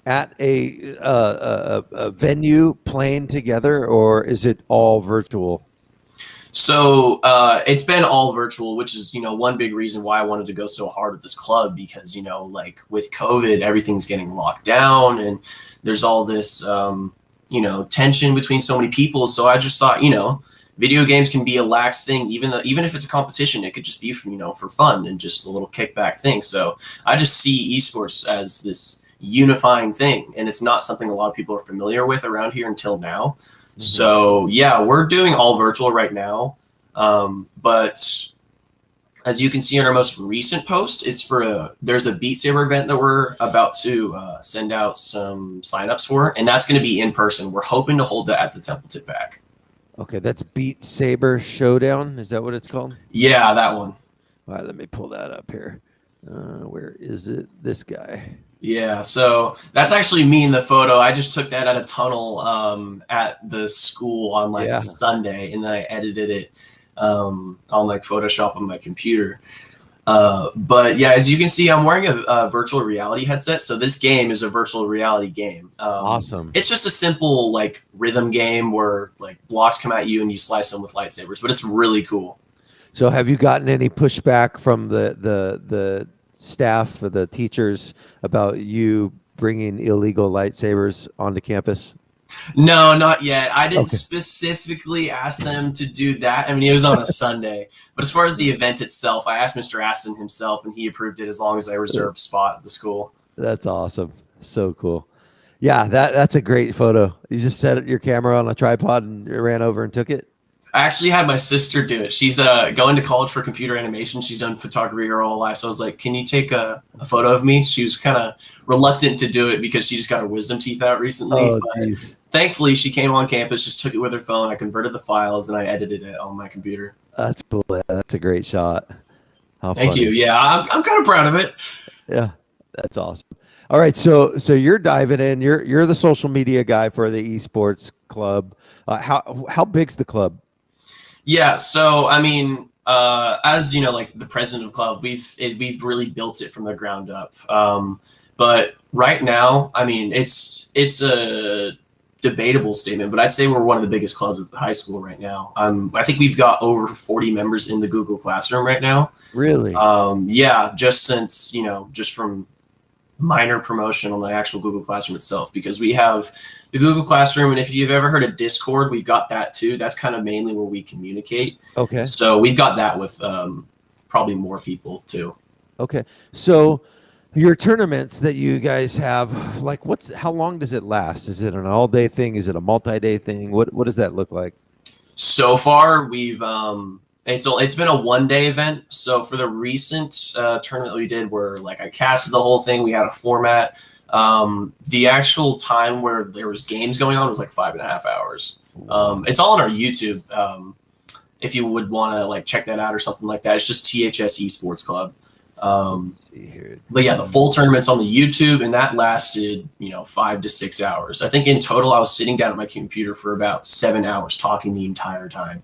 at a venue playing together, or is it all virtual? So it's been all virtual, which is, you know, one big reason why I wanted to go so hard with this club, because, you know, like with COVID, everything's getting locked down and there's all this, you know, tension between so many people. So I just thought, you know, video games can be a lax thing, even if it's a competition, it could just be for, you know, for fun and just a little kickback thing. So I just see esports as this unifying thing, and it's not something a lot of people are familiar with around here until now. Mm-hmm. So yeah, we're doing all virtual right now. But as you can see in our most recent post, it's for there's a Beat Saber event that we're about to send out some signups for, and that's going to be in person. We're hoping to hold that at the Templeton Pack. Okay, that's Beat Saber Showdown. Is that what it's called? Yeah, that one. All right, let me pull that up here. Where is it? This guy. Yeah, so that's actually me in the photo. I just took that at a tunnel at the school on like a Sunday, and then I edited it on like Photoshop on my computer. But yeah, as you can see, I'm wearing a virtual reality headset. So this game is a virtual reality game. Awesome. It's just a simple like rhythm game where like blocks come at you and you slice them with lightsabers, but it's really cool. So have you gotten any pushback from the staff or the teachers about you bringing illegal lightsabers onto campus? No, not yet. I didn't specifically ask them to do that. I mean, it was on a Sunday. But as far as the event itself, I asked Mr. Aston himself, and he approved it as long as I reserved a spot at the school. That's awesome. So cool. Yeah, that's a great photo. You just set your camera on a tripod and ran over and took it? I actually had my sister do it. She's going to college for computer animation. She's done photography her whole life. So I was like, can you take a photo of me? She was kind of reluctant to do it because she just got her wisdom teeth out recently. Oh, but thankfully, she came on campus, just took it with her phone. I converted the files, and I edited it on my computer. That's cool. Yeah, that's a great shot. Thank you. Yeah, I'm kind of proud of it. Yeah, that's awesome. All right, so you're diving in. You're the social media guy for the esports club. How big's the club? Yeah, so I mean, as you know, like the president of the club, we've really built it from the ground up. But right now, I mean, it's a debatable statement, but I'd say we're one of the biggest clubs at the high school right now. I think we've got over 40 members in the Google Classroom right now. Really? Yeah, just since, you know, just from minor promotion on the actual Google Classroom itself, because we have the Google Classroom, and if you've ever heard of Discord, we've got that too. That's kind of mainly where we communicate. Okay. So we've got that with probably more people too. Okay. So your tournaments that you guys have, like how long does it last? Is it an all-day thing? Is it a multi-day thing? What does that look like? So far, we've it's been a one-day event. So for the recent tournament we did, where like I casted the whole thing, we had a format. The actual time where there was games going on was like 5.5 hours. It's all on our YouTube. If you would want to like check that out or something like that, it's just THS Esports Club. Let's see here. But yeah, the full tournament's on the YouTube, and that lasted, 5 to 6 hours. I think in total, I was sitting down at my computer for about 7 hours talking the entire time.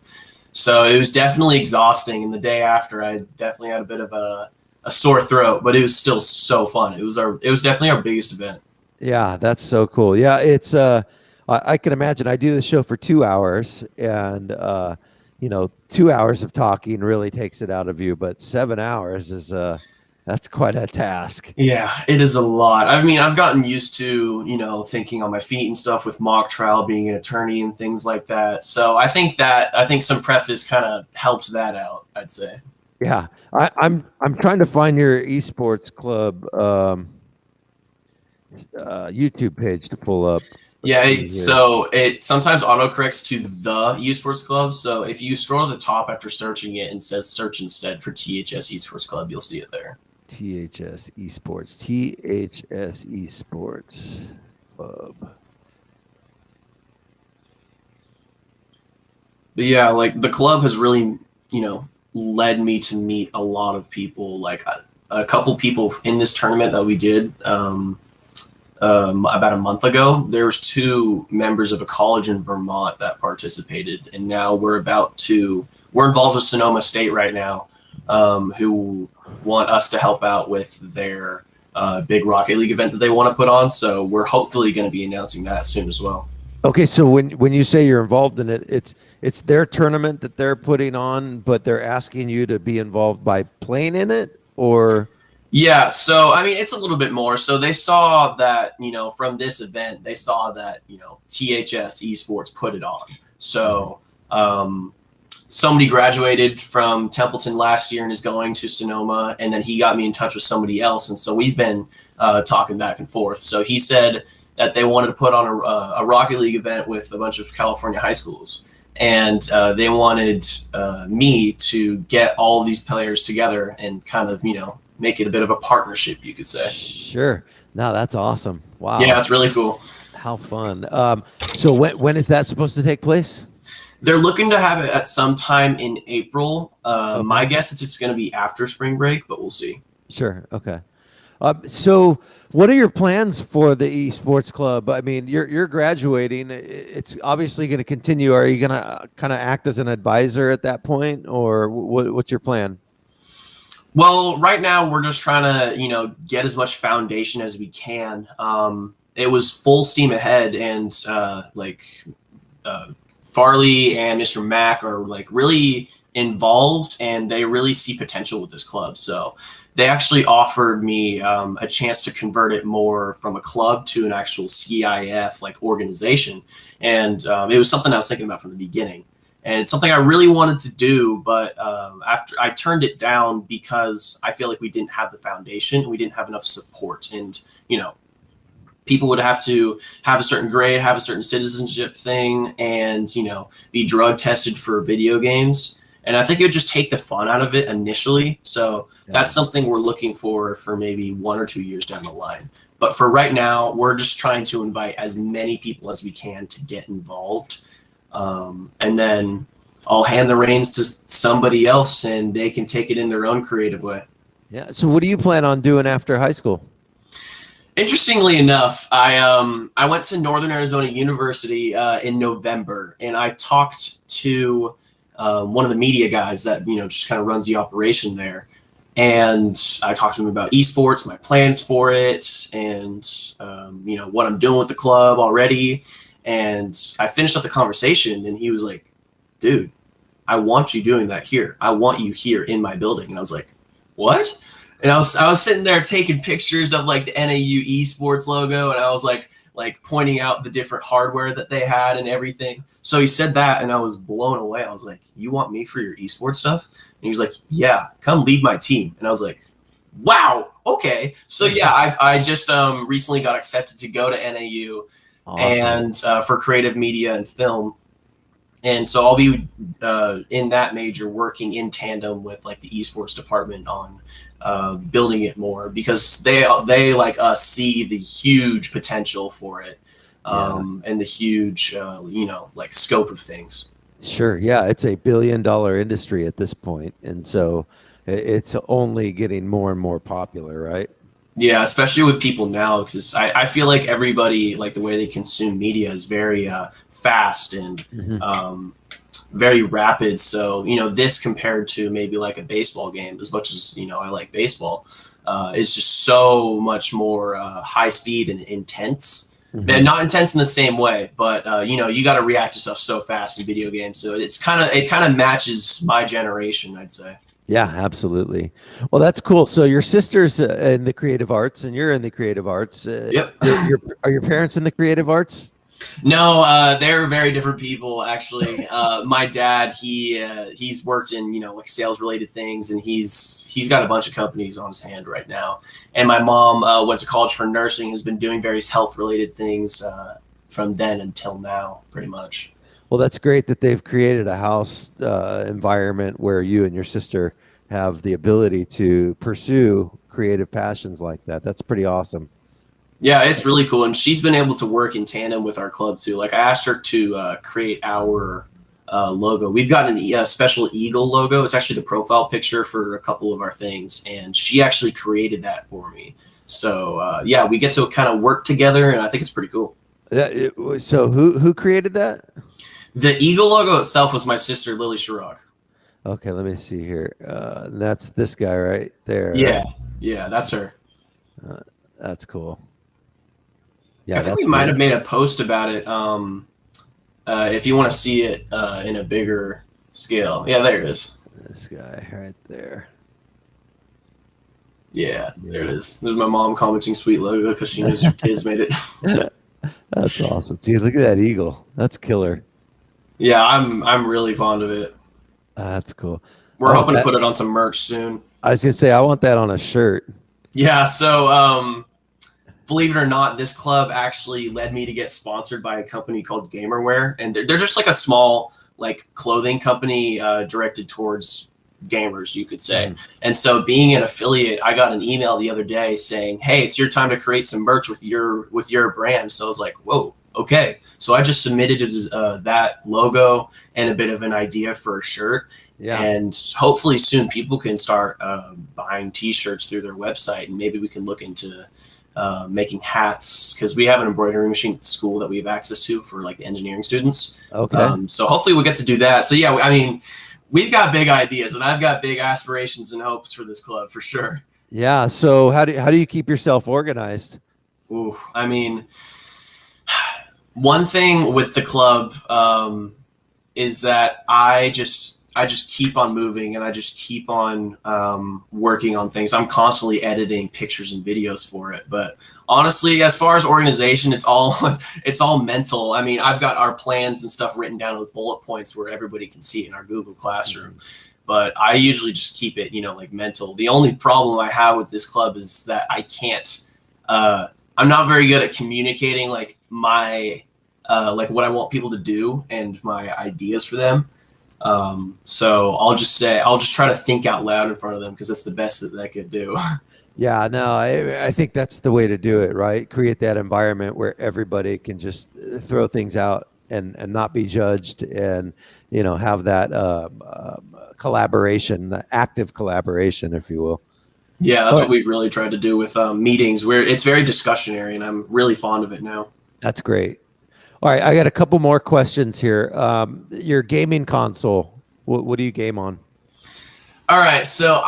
So it was definitely exhausting. And the day after, I definitely had a bit of a sore throat, but it was still so fun. It was definitely our biggest event. Yeah, that's so cool. Yeah, it's I can imagine. I do the show for 2 hours, and 2 hours of talking really takes it out of you, but 7 hours is that's quite a task. Yeah, it is a lot. I mean, I've gotten used to, thinking on my feet and stuff with mock trial, being an attorney and things like that. So I think some preface kind of helped that out, I'd say. Yeah, I'm trying to find your esports club. YouTube page to pull up. Yeah, see here. so it sometimes autocorrects to the esports club. So if you scroll to the top after searching it and says search instead for THS Esports Club, you'll see it there. THS Esports. THS Esports Club. But yeah, like the club has really, led me to meet a lot of people. Like a couple people in this tournament that we did about a month ago. There was 2 members of a college in Vermont that participated, and now we're involved with Sonoma State right now, who want us to help out with their big Rocket League event that they want to put on. So we're hopefully going to be announcing that soon as well. Okay, so when you say you're involved in it, it's their tournament that they're putting on, but they're asking you to be involved by playing in it, or? Yeah, so I mean, it's a little bit more. So they saw that, from this event, they saw that, THS Esports put it on. So somebody graduated from Templeton last year and is going to Sonoma, and then he got me in touch with somebody else, and so we've been talking back and forth. So he said that they wanted to put on a Rocket League event with a bunch of California high schools, and they wanted me to get all of these players together and kind of, make it a bit of a partnership, you could say. Sure. No, that's awesome. Wow. Yeah, it's really cool. How fun. So when is that supposed to take place? They're looking to have it at some time in April. My guess is it's going to be after spring break, but we'll see. Sure. Okay. So what are your plans for the esports club? I mean, you're graduating. It's obviously going to continue. Are you going to kind of act as an advisor at that point, or what's your plan? Well, right now we're just trying to, get as much foundation as we can. It was full steam ahead, and Farley and Mr. Mack are really involved, and they really see potential with this club. So they actually offered me a chance to convert it more from a club to an actual CIF organization, and it was something I was thinking about from the beginning. And it's something I really wanted to do, but after I turned it down because I feel like we didn't have the foundation, we didn't have enough support, and people would have to have a certain grade, have a certain citizenship thing, and be drug tested for video games. And I think it would just take the fun out of it initially. So that's something we're looking for maybe 1 or 2 years down the line. But for right now, we're just trying to invite as many people as we can to get involved. And then I'll hand the reins to somebody else, and they can take it in their own creative way. Yeah. So what do you plan on doing after high school? Interestingly enough, I went to Northern Arizona University in November, and I talked to one of the media guys that just kind of runs the operation there, and I talked to him about esports, my plans for it, and what I'm doing with the club already. And I finished up the conversation, and he was like, "Dude, I want you doing that here. I want you here in my building." And I was like, "What?" And I was sitting there taking pictures of the NAU esports logo, and I was like pointing out the different hardware that they had and everything. So he said that, and I was blown away. I was like, "You want me for your esports stuff?" And he was like, "Yeah, come lead my team." And I was like, "Wow, okay." So yeah, I just recently got accepted to go to NAU. Awesome. And for creative media and film. And so I'll be in that major working in tandem with the esports department on building it more, because they like us see the huge potential for it, and the huge scope of things. Sure. Yeah, it's a $1 billion industry at this point, and so it's only getting more and more popular, right? Yeah, especially with people now, because I feel like everybody, the way they consume media is very fast and very rapid. So, this compared to maybe a baseball game, as much as, I like baseball, it's just so much more high speed and intense. And not intense in the same way, but, you got to react to stuff so fast in video games. So it kind of matches my generation, I'd say. Yeah, absolutely. Well, that's cool. So your sister's in the creative arts, and you're in the creative arts. Yep. Are your parents in the creative arts? No, they're very different people, actually. My dad, he's worked in like sales related things, and he's got a bunch of companies on his hand right now. And my mom went to college for nursing, has been doing various health related things from then until now, pretty much. Well, that's great that they've created a house environment where you and your sister have the ability to pursue creative passions like that. That's pretty awesome. Yeah, it's really cool, and she's been able to work in tandem with our club too. Like I asked her to create our logo. We've got a special eagle logo. It's actually the profile picture for a couple of our things, and she actually created that for me. So yeah, we get to kind of work together, and I think it's pretty cool. So who created that? The eagle logo itself was my sister Lily Chirac. Okay, let me see here. That's this guy right there. Yeah, right? yeah, that's her. That's cool. Yeah, I think that's we might cool. have made a post about it. If you want to see it in a bigger scale, yeah, there it is. This guy right there. Yeah, there it is. There's my mom commenting "sweet logo" because she knows her kids made it. That's awesome. Dude, look at that eagle. That's killer. Yeah, I'm really fond of it. That's cool. We're Oh, hoping that- to put it on some merch soon. I was gonna say I want that on a shirt. Yeah, so believe it or not, this club actually led me to get sponsored by a company called Gamerware, and they're just like a small like clothing company directed towards gamers, you could say. And so being an affiliate, I got an email the other day saying, "Hey, it's your time to create some merch with your brand." So I was like, "Whoa, okay." So I just submitted that logo and a bit of an idea for a shirt. Yeah. And hopefully soon people can start buying t-shirts through their website, and maybe we can look into making hats, because we have an embroidery machine at the school that we have access to for like engineering students. Okay. So hopefully we'll get to do that. So yeah, I mean, we've got big ideas, and I've got big aspirations and hopes for this club for sure. Yeah. So how do you keep yourself organized? Ooh, I mean, one thing with the club is that I just keep on moving, and I just keep on working on things. I'm constantly editing pictures and videos for it. But honestly, as far as organization, it's all mental. I mean, I've got our plans and stuff written down with bullet points where everybody can see it in our Google Classroom. But I usually just keep it, like mental. The only problem I have with this club is that I can't. I'm not very good at communicating like my like what I want people to do and my ideas for them. So I'll just try to think out loud in front of them, because that's the best that I could do. Yeah, no, I think that's the way to do it, right? Create that environment where everybody can just throw things out and not be judged, and have that collaboration, the active collaboration, if you will. Yeah, that's what we've really tried to do with meetings, where it's very discussionary, and I'm really fond of it now. That's great. All right, I got a couple more questions here. Your gaming console, what do you game on? All right, so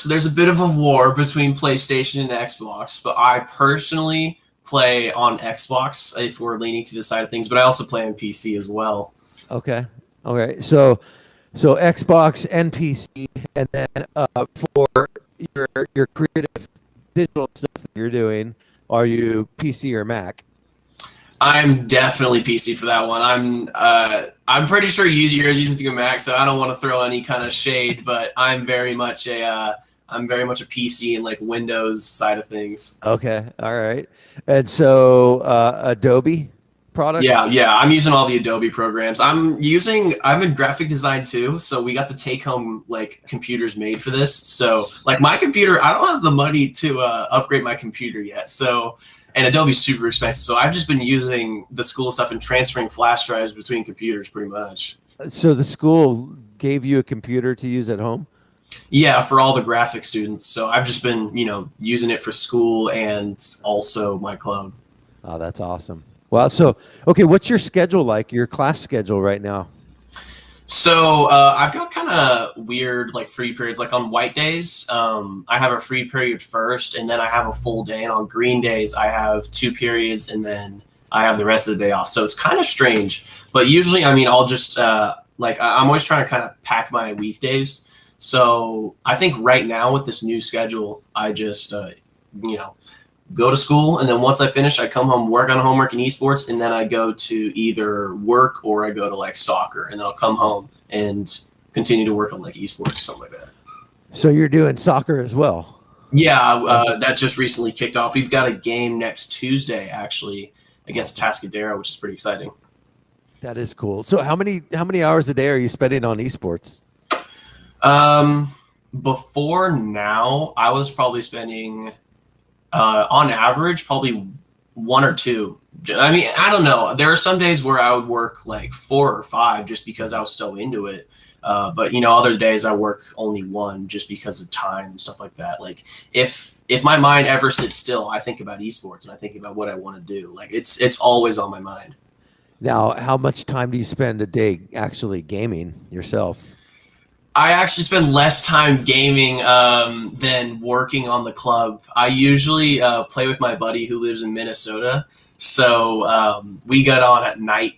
there's a bit of a war between PlayStation and Xbox, but I personally play on Xbox if we're leaning to the side of things, but I also play on PC as well. Okay. All right. So Xbox and PC, and then for your creative digital stuff that you're doing, are you PC or Mac? I'm definitely PC for that one. I'm pretty sure you're using a Mac, so I don't want to throw any kind of shade, but I'm very much a PC and like Windows side of things. Okay. All right. And so Adobe products? Yeah. I'm using all the Adobe programs. I'm in graphic design too, so we got to take home like computers made for this. So like my computer, I don't have the money to upgrade my computer yet. So, and Adobe's super expensive. So I've just been using the school stuff and transferring flash drives between computers pretty much. So the school gave you a computer to use at home? Yeah, for all the graphic students. So I've just been, using it for school and also my club. Oh, that's awesome. Well, so, okay, what's your schedule like, your class schedule right now? So I've got kind of weird like free periods. Like on white days, I have a free period first, and then I have a full day. And on green days, I have 2 periods, and then I have the rest of the day off. So it's kind of strange. But usually, I mean, I'll just I'm always trying to kind of pack my weekdays. So I think right now with this new schedule, I just go to school, and then once I finish, I come home, work on homework and esports, and then I go to either work or I go to like soccer, and then I'll come home and continue to work on like esports or something like that. So you're doing soccer as well? Yeah, that just recently kicked off. We've got a game next Tuesday actually against Tascadero, which is pretty exciting. That is cool. So how many hours a day are you spending on esports? Before now, I was probably spending, on average, probably 1 or 2. I mean, I don't know. There are some days where I would work like 4 or 5 just because I was so into it. But other days I work only 1 just because of time and stuff like that. Like if my mind ever sits still, I think about esports and I think about what I want to do. Like it's always on my mind. Now, how much time do you spend a day actually gaming yourself? I actually spend less time gaming than working on the club. I usually play with my buddy who lives in Minnesota. So we get on at night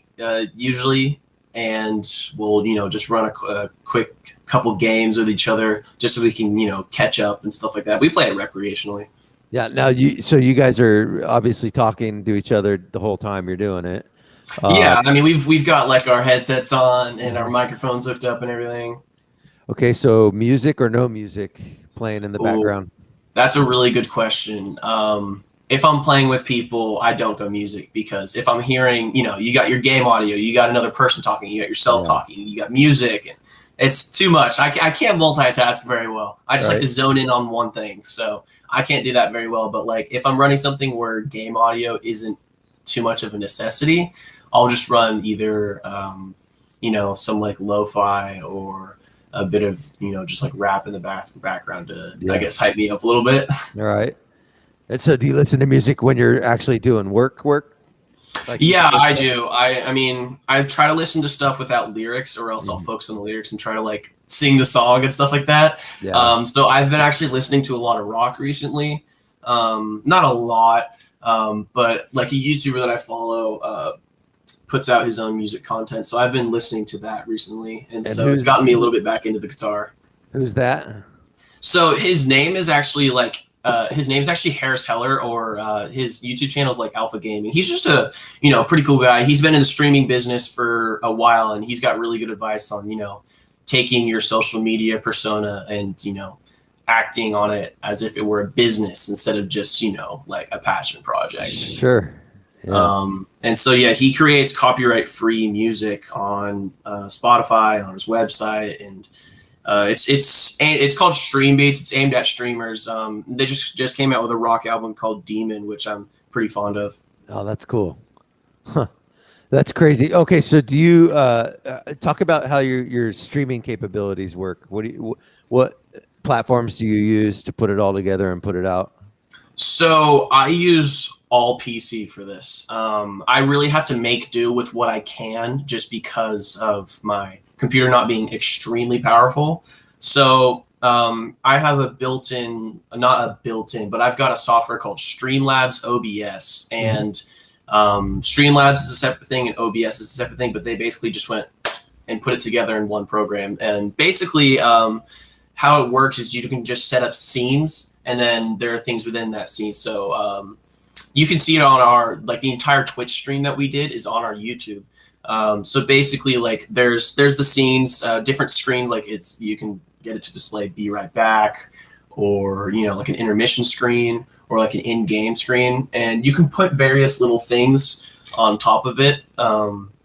usually, and we'll just run a quick couple games with each other just so we can catch up and stuff like that. We play it recreationally. Yeah. Now you guys are obviously talking to each other the whole time you're doing it. Yeah, I mean we've got like our headsets on and our microphones hooked up and everything. Okay, so music or no music playing in the background? That's a really good question. If I'm playing with people, I don't go music, because if I'm hearing, you got your game audio, you got another person talking, you got yourself talking, you got music, and it's too much. I can't multitask very well. I just like to zone in on one thing, so I can't do that very well. But like if I'm running something where game audio isn't too much of a necessity, I'll just run either some like lo-fi or a bit of just like rap in the background to I guess hype me up a little bit. All right. And so do you listen to music when you're actually doing work? Like yeah, I do. I mean I try to listen to stuff without lyrics, or else I'll focus on the lyrics and try to like sing the song and stuff like that. Yeah. So I've been actually listening to a lot of rock recently. Not a lot, but like a YouTuber that I follow puts out his own music content, so I've been listening to that recently, and so it's gotten me a little bit back into the guitar. Who's that? So his name is actually Harris Heller, or his YouTube channel is like Alpha Gaming. He's just a pretty cool guy. He's been in the streaming business for a while, and he's got really good advice on taking your social media persona and acting on it as if it were a business instead of just like a passion project. Sure. Yeah. And so he creates copyright free music on Spotify, on his website, and it's called Stream Beats. It's aimed at streamers. They just came out with a rock album called Demon, which I'm pretty fond of. Oh, that's cool. Huh. That's crazy. Okay, so do you talk about how your streaming capabilities work? What platforms do you use to put it all together and put it out? So I use all PC for this. I really have to make do with what I can, just because of my computer not being extremely powerful. So I have but I've got a software called Streamlabs OBS, and Streamlabs is a separate thing and OBS is a separate thing, but they basically just went and put it together in one program. And basically how it works is you can just set up scenes, and then there are things within that scene. So you can see it on the entire Twitch stream that we did is on our YouTube. So basically, like there's the scenes, different screens, like you can get it to display "Be Right Back," or like an intermission screen, or like an in-game screen, and you can put various little things on top of it.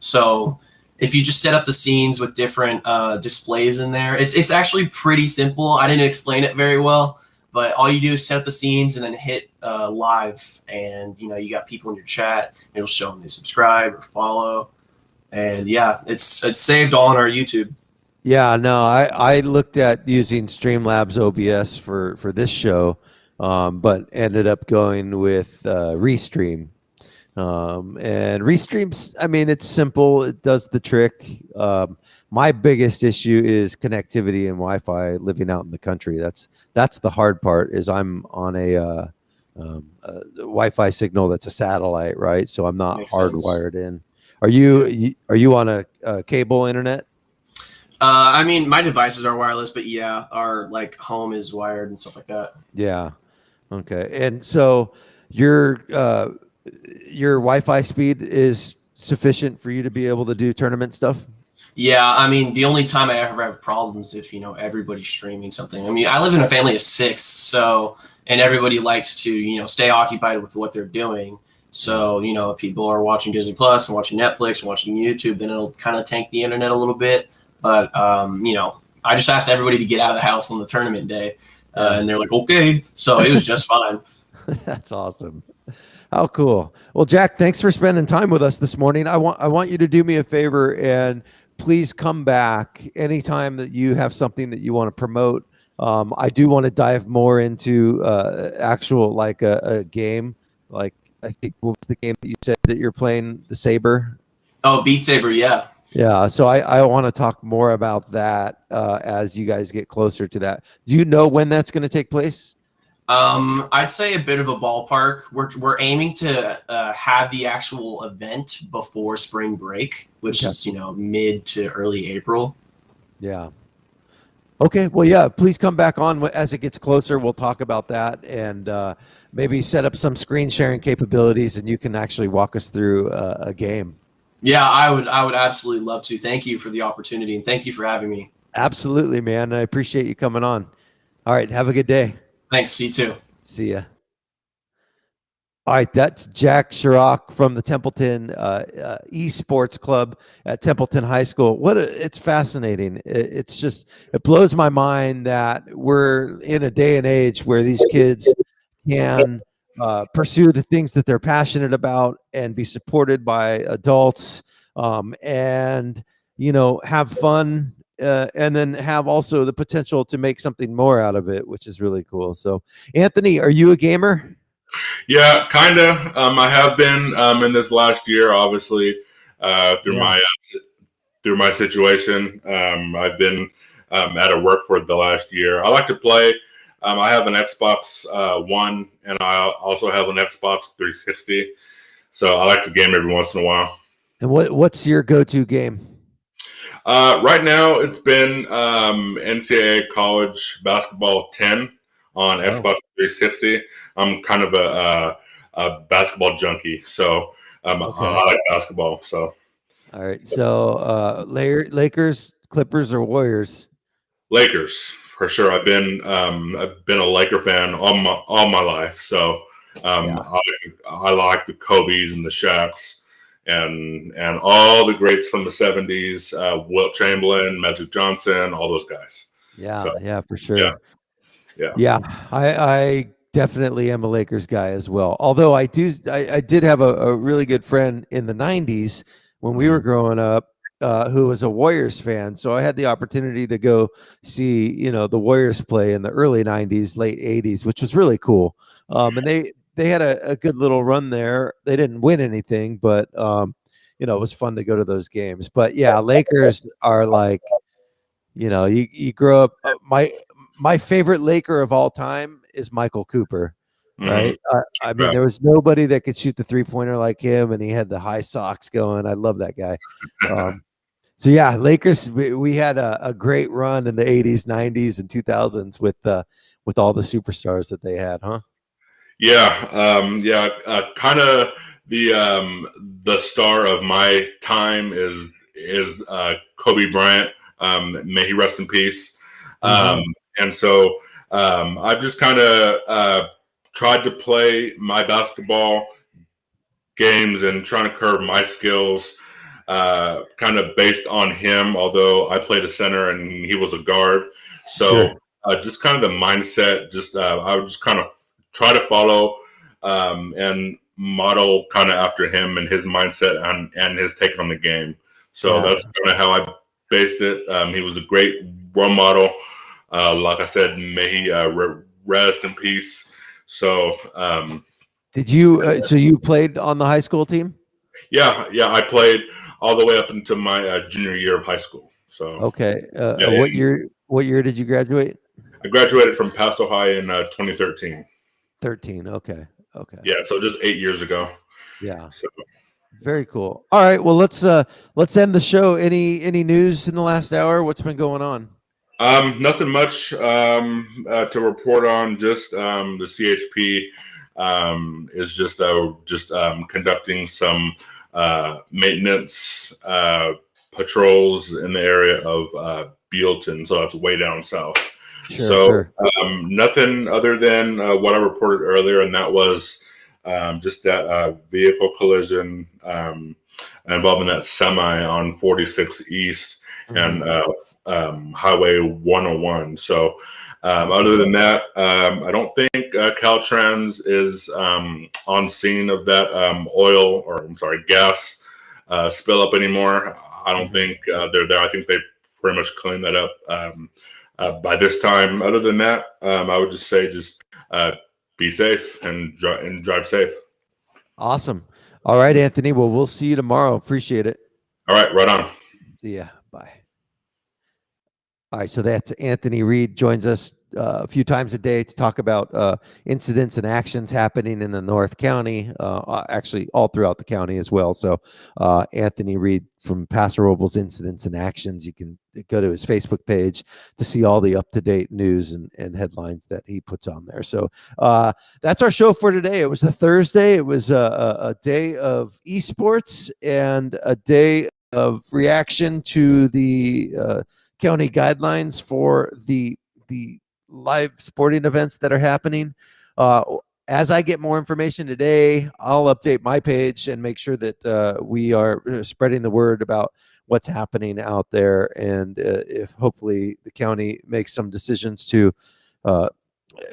So if you just set up the scenes with different displays in there, it's actually pretty simple. I didn't explain it very well, but all you do is set up the scenes and then hit live, and you got people in your chat. It'll show them they subscribe or follow, and it's saved all on our YouTube. Yeah, no, I looked at using Streamlabs OBS for this show, but ended up going with Restream. And Restream's, I mean, it's simple. It does the trick. My biggest issue is connectivity and Wi-Fi living out in the country. That's the hard part, is I'm on a Wi-Fi signal that's a satellite, right? So I'm not hardwired in. Are you on a cable internet? I mean, my devices are wireless, but our like home is wired and stuff like that. Yeah. Okay. And so your Wi-Fi speed is sufficient for you to be able to do tournament stuff? Yeah, I mean, the only time I ever have problems if everybody's streaming something. I mean, I live in a family of 6, so and everybody likes to stay occupied with what they're doing. So if people are watching Disney Plus and watching Netflix and watching YouTube, then it'll kind of tank the internet a little bit. But I just asked everybody to get out of the house on the tournament day, and they're like, okay. So it was just fine. That's awesome. How cool. Well, Jack, thanks for spending time with us this morning. I want you to do me a favor and please come back anytime that you have something that you want to promote. I do want to dive more into actual like a game. Like I think what was the game that you said that you're playing, the Saber? Oh, Beat Saber, yeah. Yeah, so I want to talk more about that as you guys get closer to that. Do you know when that's going to take place? I'd say a bit of a ballpark. We're aiming to have the actual event before spring break, which is mid to early April. Yeah. Okay. Well, yeah. Please come back on as it gets closer. We'll talk about that and maybe set up some screen sharing capabilities, and you can actually walk us through a game. Yeah, I would absolutely love to. Thank you for the opportunity, and thank you for having me. Absolutely, man. I appreciate you coming on. All right. Have a good day. Thanks. You too. See ya. All right, that's Jack Chirac from the Templeton Esports Club at Templeton High School. It's fascinating. It blows my mind that we're in a day and age where these kids can pursue the things that they're passionate about and be supported by adults, and have fun. And then have also the potential to make something more out of it, which is really cool. So, Anthony, are you a gamer? Yeah, kind of. I have been in this last year, obviously, through my situation. I've been out of work for the last year. I like to play. I have an Xbox One, and I also have an Xbox 360. So I like to game every once in a while. And what's your go-to game? Right now, it's been NCAA College Basketball 10 on Xbox 360. I'm kind of a basketball junkie, so I like basketball. So, all right. So, Lakers, Clippers, or Warriors? Lakers for sure. I've been a Laker fan all my life. So, I like the Kobe's and the Shaqs. And all the greats from the 70s, Wilt Chamberlain, Magic Johnson, all those guys. Yeah, for sure. Yeah. I definitely am a Lakers guy as well. Although I did have a really good friend in the 90s when we were growing up who was a Warriors fan. So I had the opportunity to go see, the Warriors play in the early 90s, late 80s, which was really cool. And they had a good little run there. They didn't win anything, but it was fun to go to those games. But yeah, Lakers are like, you grow up. My favorite Laker of all time is Michael Cooper, right? I mean, there was nobody that could shoot the 3-pointer like him, and he had the high socks going. I love that guy. So yeah, Lakers. We had a great run in the 80s, 90s, and 2000s with all the superstars that they had, huh? Yeah, kind of the star of my time is Kobe Bryant. May he rest in peace. And so I've just kind of tried to play my basketball games and trying to curve my skills kind of based on him, although I played a center and he was a guard. So just kind of the mindset, I would just kind of try to follow and model kind of after him and his mindset and his take on the game. So that's kind of how I based it. He was a great role model. Like I said, may he rest in peace. So, did you? So you played on the high school team? Yeah. I played all the way up until my junior year of high school. So okay. What year did you graduate? I graduated from Paso High in 2013. 13. Okay. Yeah. So just 8 years ago. Yeah. So. Very cool. All right. Well, let's end the show. Any news in the last hour? What's been going on? Nothing much to report on. Just the CHP is just conducting some maintenance patrols in the area of Bealton, so that's way down south. Sure. Nothing other than what I reported earlier, and that was just that vehicle collision involving that semi on 46 East and Highway 101. So other than that, I don't think Caltrans is on scene of that gas spill up anymore. I don't think they're there. I think they pretty much cleaned that up by this time. Other than that, I would just say be safe and drive safe. Awesome. All right, Anthony. Well, we'll see you tomorrow. Appreciate it. All right, right on. See ya. Bye. All right, so that's Anthony Reed, joins us a few times a day to talk about incidents and actions happening in the North County, actually all throughout the county as well. So Anthony Reed from Paso Robles Incidents and Actions. You can go to his Facebook page to see all the up-to-date news and headlines that he puts on there. So that's our show for today. It was a Thursday. It was a day of esports and a day of reaction to the county guidelines for the live sporting events that are happening. As I get more information today, I'll update my page and make sure that we are spreading the word about what's happening out there. And if hopefully the county makes some decisions to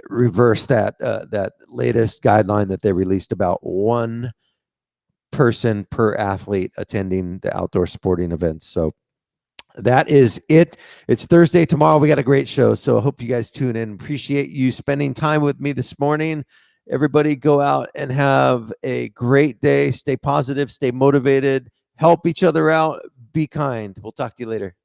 reverse that latest guideline that they released about one person per athlete attending the outdoor sporting events. So that is it. It's Thursday. Tomorrow we got a great show, so I hope you guys tune in. Appreciate you spending time with me this morning. Everybody go out and have a great day. Stay positive, stay motivated, help each other out, be kind. We'll talk to you later.